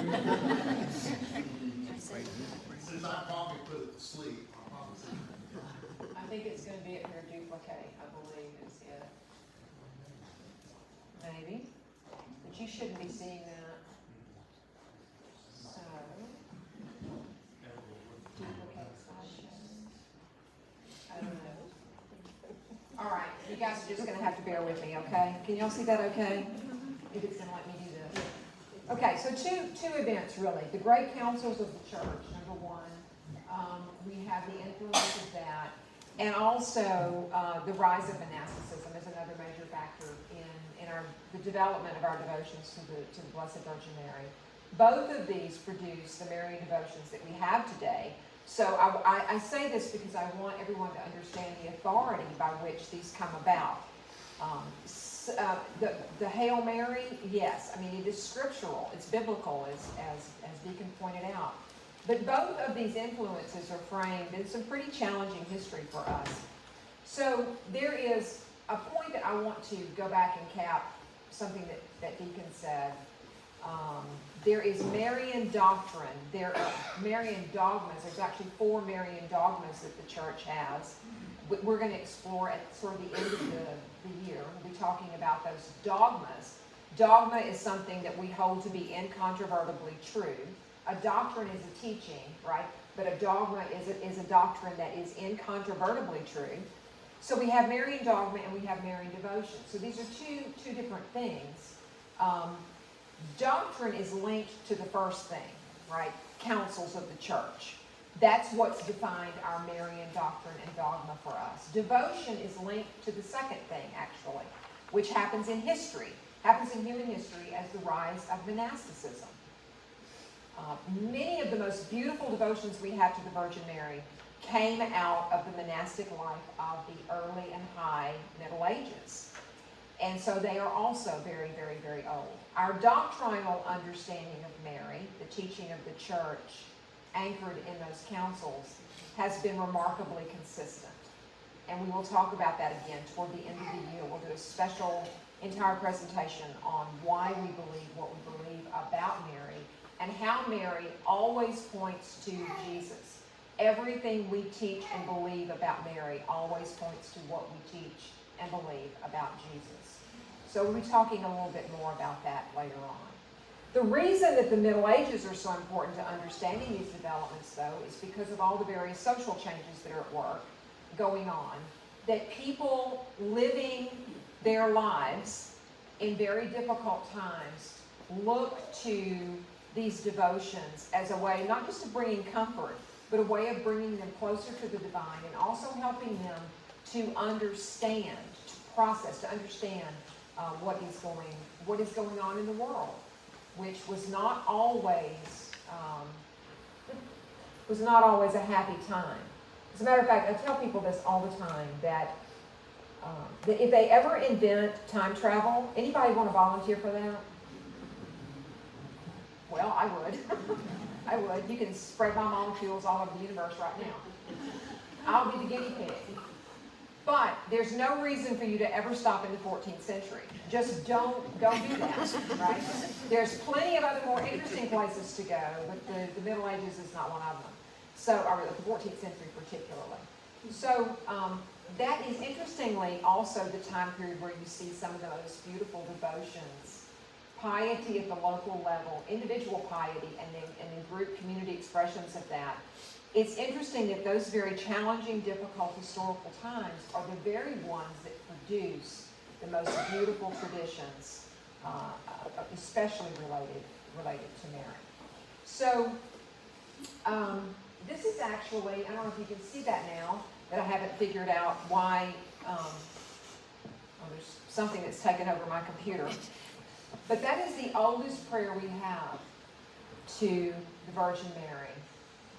Since I probably put it to sleep, I think it's going to be up here duplicate, I believe is it. Maybe. But you shouldn't be seeing that. So, duplicate slideshow. I don't know. All right, you guys are just going to have to bear with me, okay? Can y'all see that okay? If it's going to let me do this. Okay, so two events really. The great councils of the church, number one. We have the influence of that. And also the rise of monasticism is another major factor in the development of our devotions to the Blessed Virgin Mary. Both of these produce the Marian devotions that we have today. So I say this because I want everyone to understand the authority by which these come about. The Hail Mary, yes, I mean it is scriptural, it's biblical, as Deacon pointed out. But both of these influences are framed in some pretty challenging history for us. So there is a point that I want to go back and cap something that Deacon said. There is Marian doctrine. There are Marian dogmas. There's actually 4 Marian dogmas that the church has. We're going to explore at sort of the end of the year. We'll be talking about those dogmas. Dogma is something that we hold to be incontrovertibly true. A doctrine is a teaching, right? But a dogma is a doctrine that is incontrovertibly true. So we have Marian dogma and we have Marian devotion. So these are two different things. Doctrine is linked to the first thing, right? Councils of the church. That's what's defined our Marian doctrine and dogma for us. Devotion is linked to the second thing, actually, which happens in history, happens in human history as the rise of monasticism. Many of the most beautiful devotions we have to the Virgin Mary came out of the monastic life of the early and high Middle Ages. And so they are also very, very, very old. Our doctrinal understanding of Mary, the teaching of the church, anchored in those councils, has been remarkably consistent. And we will talk about that again toward the end of the year. We'll do a special entire presentation on why we believe what we believe about Mary and how Mary always points to Jesus. Everything we teach and believe about Mary always points to what we teach and believe about Jesus. So we'll be talking a little bit more about that later on. The reason that the Middle Ages are so important to understanding these developments, though, is because of all the various social changes that are at work going on, that people living their lives in very difficult times look to these devotions as a way not just of bringing comfort, but a way of bringing them closer to the divine and also helping them to understand, to process, to understand what is going on in the world, which was not always a happy time. As a matter of fact, I tell people this all the time, that if they ever invent time travel, anybody want to volunteer for that? Well, I would. I would. You can spread my molecules all over the universe right now. I'll be the guinea pig. But there's no reason for you to ever stop in the 14th century. Just don't do that, right? There's plenty of other more interesting places to go, but the Middle Ages is not one of them. So, or the 14th century particularly. So, that is interestingly also the time period where you see some of the most beautiful devotions, piety at the local level, individual piety, and then group community expressions of that. It's interesting that those very challenging, difficult historical times are the very ones that produce the most beautiful traditions, especially related to Mary. So, this is actually, I don't know if you can see that now, that I haven't figured out why, there's something that's taken over my computer. But that is the oldest prayer we have to the Virgin Mary.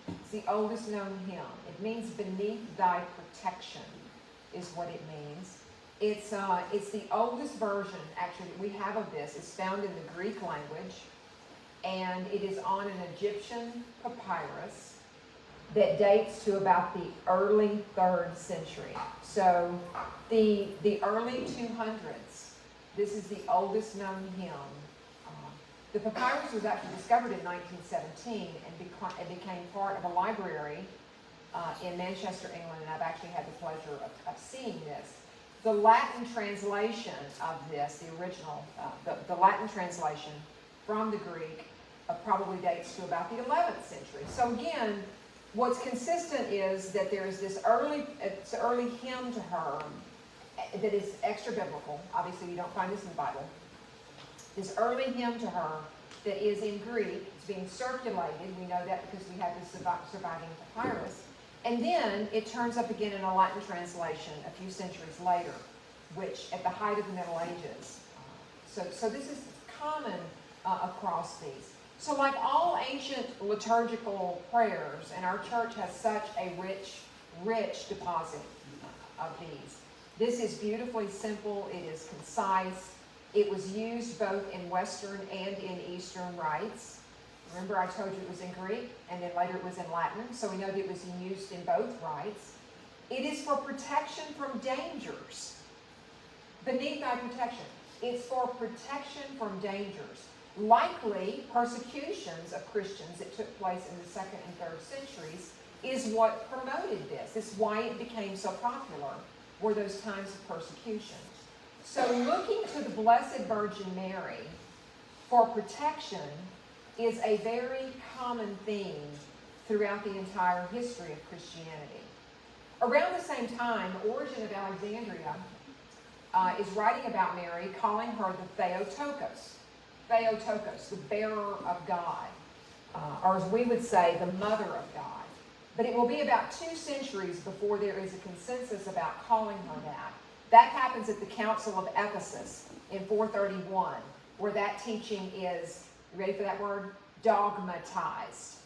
It's the oldest known hymn. It means beneath thy protection is what it means. It's the oldest version, actually, that we have of this. It's found in the Greek language, and it is on an Egyptian papyrus that dates to about the early 3rd century. So the early 200s, this is the oldest known hymn. The papyrus was actually discovered in 1917 and became part of a library in Manchester, England, and I've actually had the pleasure of seeing this. The Latin translation of this, the original, the Latin translation from the Greek probably dates to about the 11th century. So again, what's consistent is that there is this early hymn to her that is extra biblical. Obviously, you don't find this in the Bible. This early hymn to her that is in Greek. It's being circulated. We know that because we have this surviving papyrus. And then it turns up again in a Latin translation a few centuries later, which at the height of the Middle Ages. So this is common across these. So like all ancient liturgical prayers, and our church has such a rich deposit of these. This is beautifully simple. It is concise. It was used both in Western and in Eastern rites. Remember I told you it was in Greek, and then later it was in Latin, so we know that it was used in both rites. It is for protection from dangers. Beneath thy protection. It's for protection from dangers. Likely, persecutions of Christians that took place in the 2nd and 3rd centuries is what promoted this. It's why it became so popular, were those times of persecution. So looking to the Blessed Virgin Mary for protection is a very common theme throughout the entire history of Christianity. Around the same time, Origen of Alexandria is writing about Mary, calling her the Theotokos. Theotokos, the bearer of God. Or as we would say, the mother of God. but it will be about 2 centuries before there is a consensus about calling her that. That happens at the Council of Ephesus in 431, where that teaching is, you ready for that word? Dogmatized.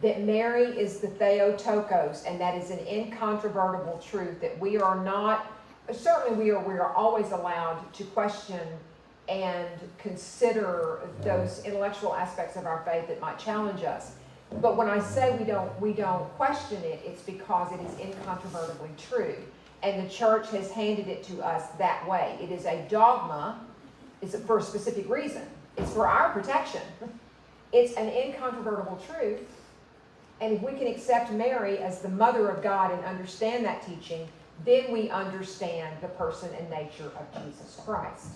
That Mary is the Theotokos, and that is an incontrovertible truth, that we are not, certainly we are always allowed to question and consider those intellectual aspects of our faith that might challenge us. But when I say we don't question it, it's because it is incontrovertibly true. And the church has handed it to us that way. It is a dogma. It's for a specific reason. It's for our protection. It's an incontrovertible truth. And if we can accept Mary as the mother of God and understand that teaching, then we understand the person and nature of Jesus Christ.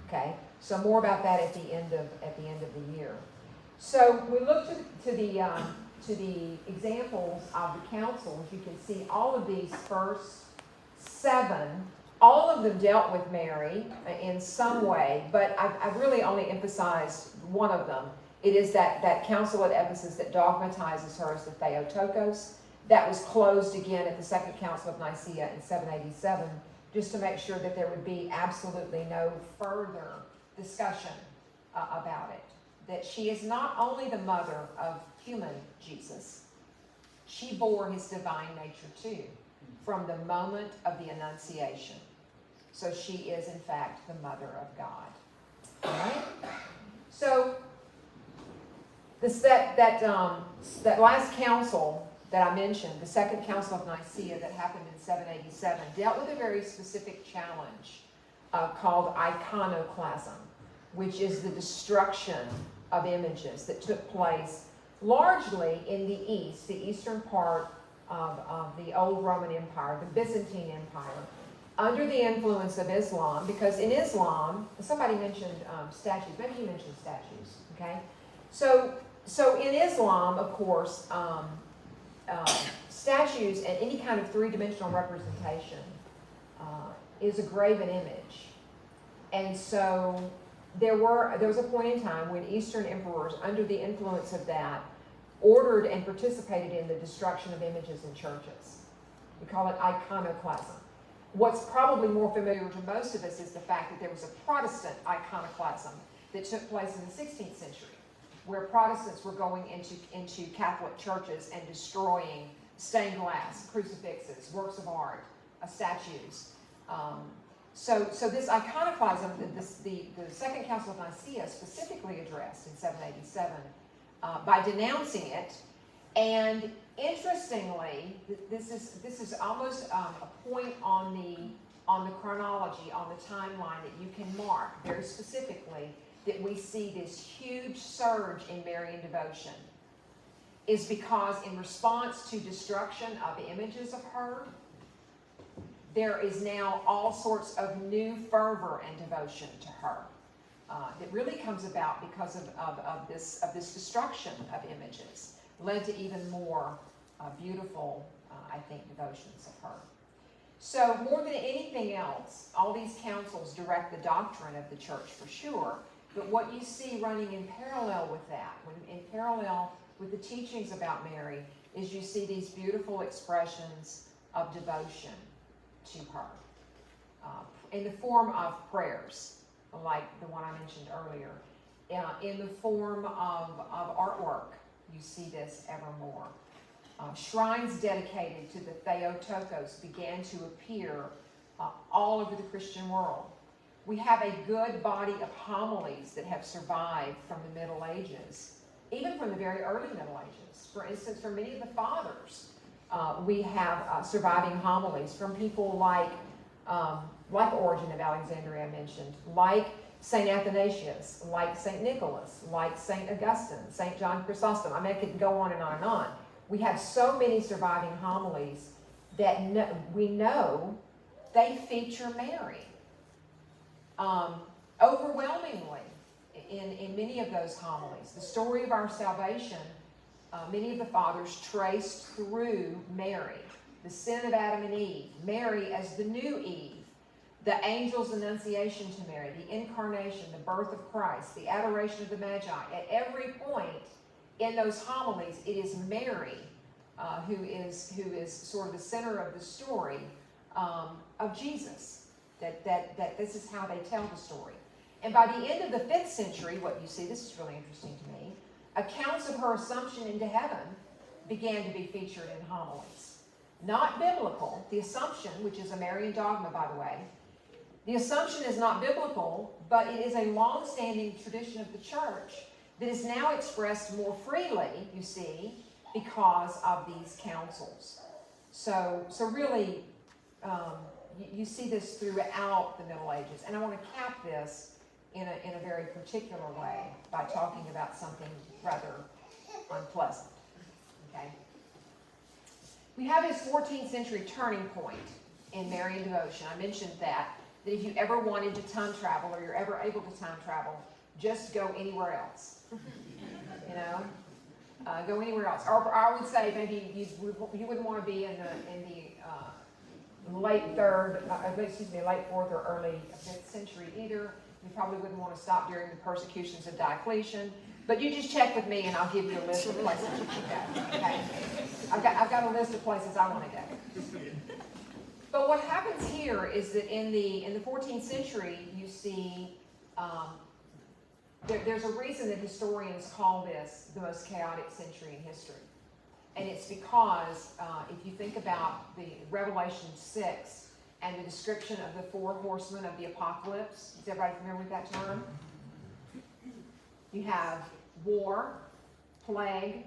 Okay? So more about that at the end of the year. So we look to the examples of the councils. You can see all of these first 7, all of them dealt with Mary in some way, but I've really only emphasized one of them. It is that council at Ephesus that dogmatizes her as the Theotokos. That was closed again at the Second Council of Nicaea in 787, just to make sure that there would be absolutely no further discussion about it. That she is not only the mother of human Jesus, she bore his divine nature too, from the moment of the Annunciation. So she is, in fact, the mother of God. All right? So, that last council that I mentioned, the Second Council of Nicaea that happened in 787, dealt with a very specific challenge called iconoclasm, which is the destruction of images that took place largely in the East, the eastern part of the old Roman Empire, the Byzantine Empire, under the influence of Islam, because in Islam, somebody mentioned statues, maybe you mentioned statues, okay? So in Islam, of course, statues and any kind of three-dimensional representation is a graven image. And so there was a point in time when Eastern emperors, under the influence of that, ordered and participated in the destruction of images in churches. We call it iconoclasm. What's probably more familiar to most of us is the fact that there was a Protestant iconoclasm that took place in the 16th century, where Protestants were going into Catholic churches and destroying stained glass, crucifixes, works of art, statues. So this iconoclasm, the Second Council of Nicaea specifically addressed in 787 by denouncing it. And interestingly, this is almost a point on the chronology, on the timeline that you can mark very specifically, that we see this huge surge in Marian devotion, is because in response to destruction of images of her, there is now all sorts of new fervor and devotion to her that really comes about because of this destruction of images, led to even more beautiful, I think, devotions of her. So more than anything else, all these councils direct the doctrine of the church for sure, but what you see running in parallel with that, in parallel with the teachings about Mary, is you see these beautiful expressions of devotion to her in the form of prayers, like the one I mentioned earlier, in the form of artwork. You see this evermore. Shrines dedicated to the Theotokos began to appear all over the Christian world. We have a good body of homilies that have survived from the Middle Ages, even from the very early Middle Ages. For instance, from many of the fathers, we have surviving homilies from people like Origen of Alexandria I mentioned, like St. Athanasius, like St. Nicholas, like St. Augustine, St. John Chrysostom. I mean, I could go on and on and on. We have so many surviving homilies that we know they feature Mary. Overwhelmingly, in many of those homilies, the story of our salvation, many of the fathers traced through Mary, the sin of Adam and Eve, Mary as the new Eve, the angel's annunciation to Mary, the incarnation, the birth of Christ, the adoration of the Magi. At every point in those homilies, it is Mary who is sort of the center of the story of Jesus. That this is how they tell the story. And by the end of the 5th century, what you see, this is really interesting to me, accounts of her assumption into heaven began to be featured in homilies. Not biblical. The Assumption, which is a Marian dogma, by the way, the Assumption is not biblical, but it is a long-standing tradition of the church that is now expressed more freely, you see, because of these councils. So really, you see this throughout the Middle Ages. And I want to cap this in a very particular way by talking about something rather unpleasant. Okay? We have this 14th century turning point in Marian devotion. I mentioned that if you ever wanted to time travel, or you're ever able to time travel, just go anywhere else. You know? Go anywhere else. Or I would say maybe you wouldn't want to be in the late 4th or early 5th century either. You probably wouldn't want to stop during the persecutions of Diocletian. But you just check with me and I'll give you a list of places you can go. Okay? I've got a list of places I want to go. But what happens here is that in the 14th century, you see there's a reason that historians call this the most chaotic century in history. And it's because if you think about the Revelation 6 and the description of the 4 horsemen of the apocalypse, is everybody familiar with that term? You have war, plague,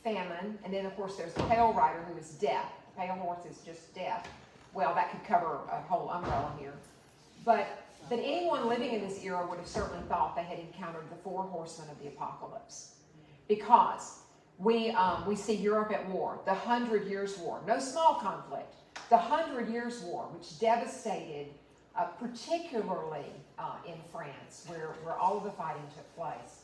famine, and then of course there's the pale rider, who is death. The pale horse is just death. Well, that could cover a whole umbrella here. But anyone living in this era would have certainly thought they had encountered the 4 horsemen of the apocalypse. Because we see Europe at war, the 100 Years' War, no small conflict, the 100 Years' War, which devastated particularly in France, where all of the fighting took place.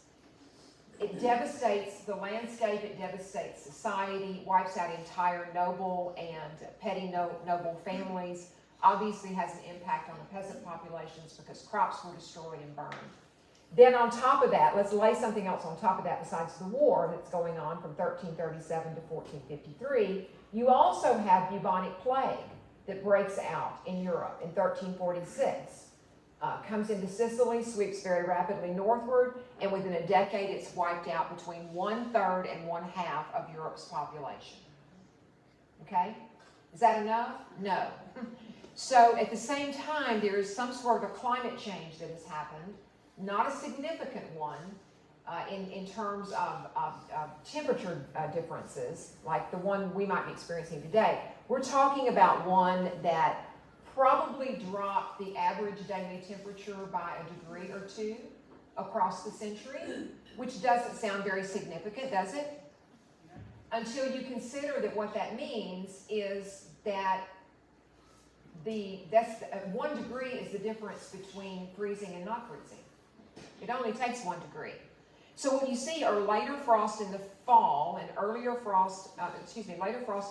It devastates the landscape, it devastates society, wipes out entire noble and petty noble families, obviously has an impact on the peasant populations because crops were destroyed and burned. Then on top of that, let's lay something else on top of that besides the war that's going on from 1337 to 1453. You also have bubonic plague that breaks out in Europe in 1346. Comes into Sicily, sweeps very rapidly northward, and within a decade it's wiped out between 1/3 and 1/2 of Europe's population. Okay? Is that enough? No. So at the same time, there is some sort of a climate change that has happened, not a significant one in terms of temperature differences, like the one we might be experiencing today. We're talking about one that probably dropped the average daily temperature by a degree or 2 across the century, which doesn't sound very significant, does it? Until you consider that what that means is that 1 degree is the difference between freezing and not freezing. It only takes 1 degree. So what you see are later frost in the fall and later frost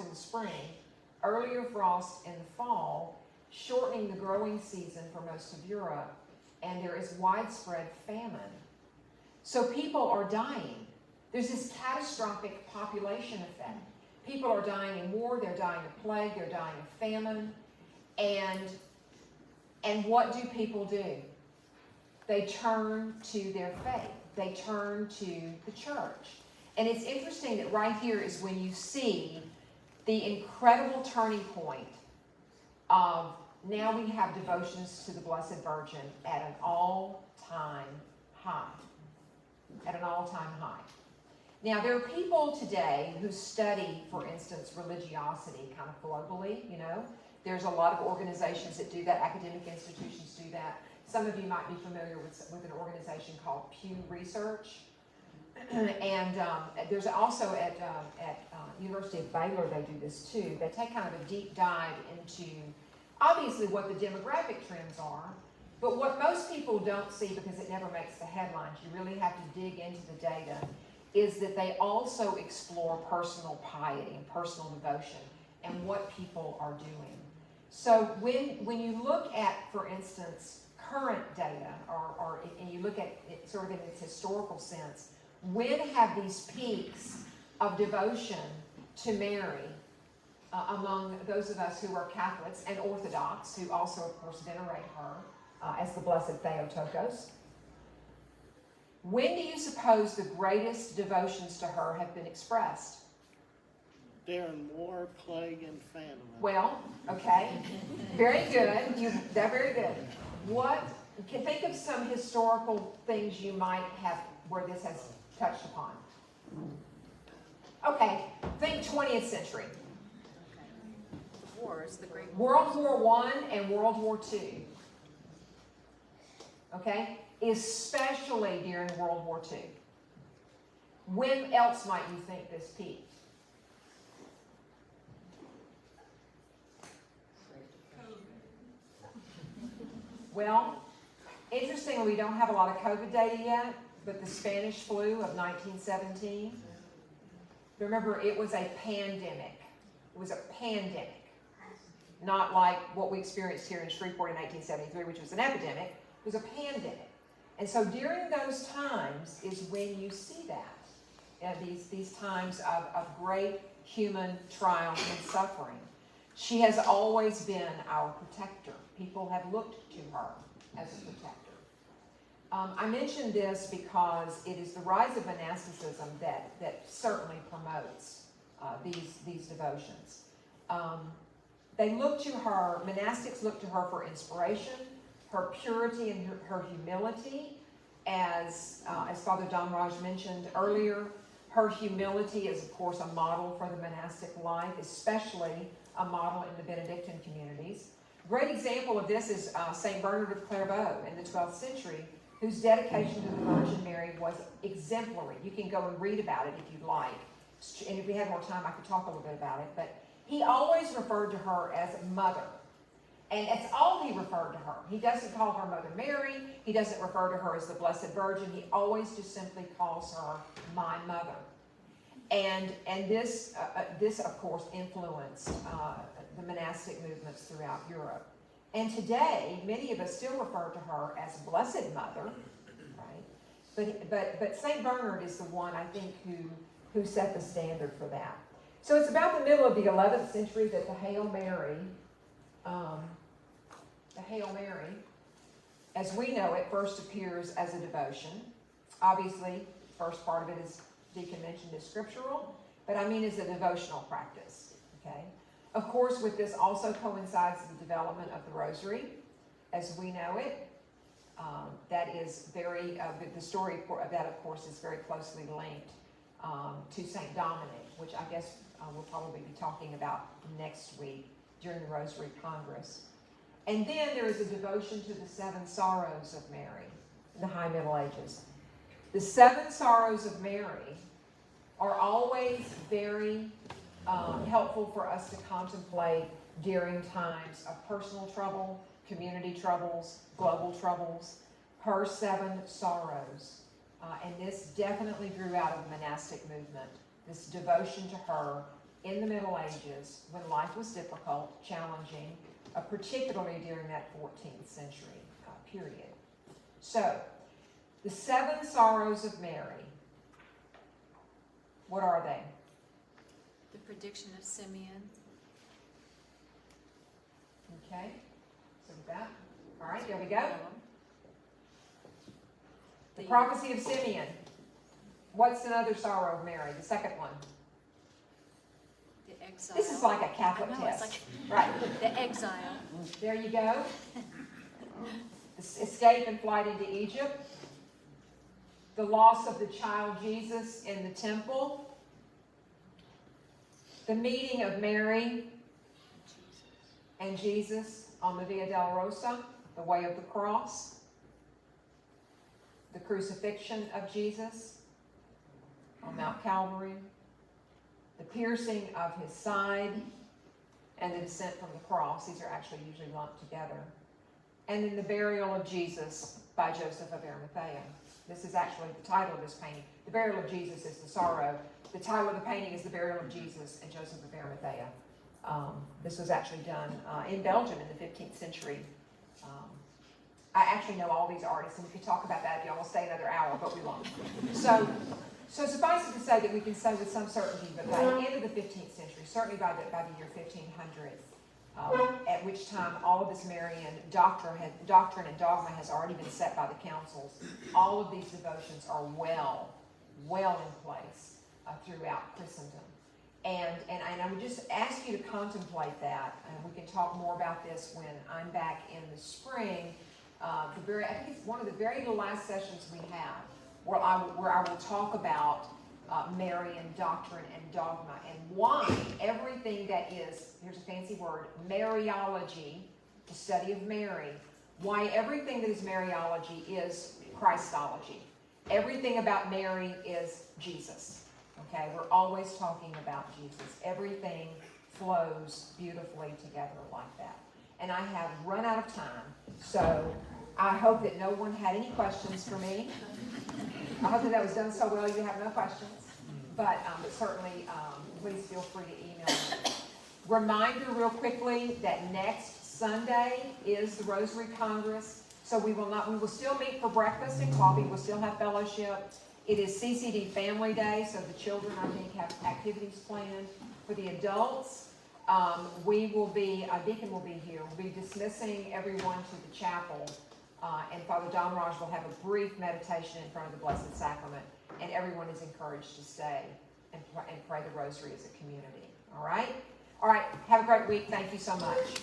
in the spring, earlier frost in the fall, shortening the growing season for most of Europe, and there is widespread famine. So people are dying. There's this catastrophic population effect. People are dying in war, they're dying of plague, they're dying of famine, and what do people do? They turn to their faith. They turn to the church. And it's interesting that right here is when you see the incredible turning point of now we have devotions to the Blessed Virgin at an all-time high. At an all-time high. Now, there are people today who study, for instance, religiosity kind of globally, you know. There's a lot of organizations that do that. Academic institutions do that. Some of you might be familiar with an organization called Pew Research. And there's also at University of Baylor, they do this too. They take kind of a deep dive into obviously what the demographic trends are, but what most people don't see because it never makes the headlines, you really have to dig into the data, is that they also explore personal piety and personal devotion and what people are doing. So when you look at, for instance, current data, and you look at it sort of in its historical sense, when have these peaks of devotion to Mary among those of us who are Catholics and Orthodox, who also, of course, venerate her as the Blessed Theotokos. When do you suppose the greatest devotions to her have been expressed? During war, plague, and famine. Well, okay, very good. They're very good. What? Can think of some historical things you might have where this has touched upon. Okay, think 20th century. The wars, the great World War I and World War II. Okay, especially during World War II. When else might you think this peaked? Well, interestingly, we don't have a lot of COVID data yet, but the Spanish flu of 1917, remember, it was a pandemic. It was a pandemic. Not like what we experienced here in Shreveport in 1873, which was an epidemic. It was a pandemic. And so during those times is when you see that, these times of great human trial and suffering. She has always been our protector. People have looked to her as a protector. I mention this because it is the rise of monasticism that certainly promotes these devotions. They look to her, monastics look to her for inspiration, her purity and her humility. As Father Don Raj mentioned earlier, her humility is, of course, a model for the monastic life, especially a model in the Benedictine communities. Great example of this is St. Bernard of Clairvaux in the 12th century, whose dedication to the Virgin Mary was exemplary. You can go and read about it if you'd like. And if we had more time, I could talk a little bit about it. But he always referred to her as mother. And it's all he referred to her. He doesn't call her Mother Mary. He doesn't refer to her as the Blessed Virgin. He always just simply calls her my mother. And this, of course, influenced the monastic movements throughout Europe. And today, many of us still refer to her as Blessed Mother, right? But St. Bernard is the one, I think, who set the standard for that. So it's about the middle of the 11th century that the Hail Mary, as we know it, first appears as a devotion. Obviously, first part of it, as Deacon mentioned, is scriptural, but I mean as a devotional practice, okay? Of course, with this also coincides the development of the Rosary, as we know it. That is very, the story of that, of course, is very closely linked to St. Dominic, which I guess we'll probably be talking about next week during the Rosary Congress. And then there is a devotion to the Seven Sorrows of Mary in the High Middle Ages. The Seven Sorrows of Mary are always very helpful for us to contemplate during times of personal trouble, community troubles, global troubles. Her seven sorrows. And this definitely grew out of the monastic movement. This devotion to her in the Middle Ages when life was difficult, challenging, particularly during that 14th century period. So, the Seven Sorrows of Mary, what are they? The prediction of Simeon. Okay, so with that, all right, there we go. The prophecy of Simeon. What's another sorrow of Mary? The second one. The exile. This is like a Catholic I know, it's test. like Right. the exile. There you go. The escape and flight into Egypt. The loss of the child Jesus in the temple. The meeting of Mary and Jesus on the Via Dolorosa, the way of the cross. The crucifixion of Jesus on Mount Calvary. The piercing of his side and the descent from the cross. These are actually usually lumped together. And then the burial of Jesus by Joseph of Arimathea. This is actually the title of this painting. The burial of Jesus is the sorrow. The title of the painting is The Burial of Jesus and Joseph of Arimathea. This was actually done in Belgium in the 15th century. I actually know all these artists, and we could talk about that if y'all will stay another hour, but we won't. So suffice it to say that we can say with some certainty that by the end of the 15th century, certainly by the year 1500, at which time all of this Marian doctrine and dogma has already been set by the councils, all of these devotions are well in place throughout Christendom. And I would just ask you to contemplate that, and we can talk more about this when I'm back in the spring. I think it's one of the very last sessions we have where I will talk about Marian doctrine and dogma and why everything that is, here's a fancy word, Mariology, the study of Mary, why everything that is Mariology is Christology. Everything about Mary is Jesus. Okay, we're always talking about Jesus. Everything flows beautifully together like that. And I have run out of time, so I hope that no one had any questions for me. I hope that was done so well you have no questions. But certainly, please feel free to email me. Reminder real quickly that next Sunday is the Rosary Congress. So we will still meet for breakfast and coffee. We'll still have fellowship. It is CCD Family Day, so the children, I think, have activities planned. For the adults, Deacon will be here. We'll be dismissing everyone to the chapel, and Father Don Raj will have a brief meditation in front of the Blessed Sacrament, and everyone is encouraged to stay and pray the Rosary as a community. All right? All right, have a great week. Thank you so much.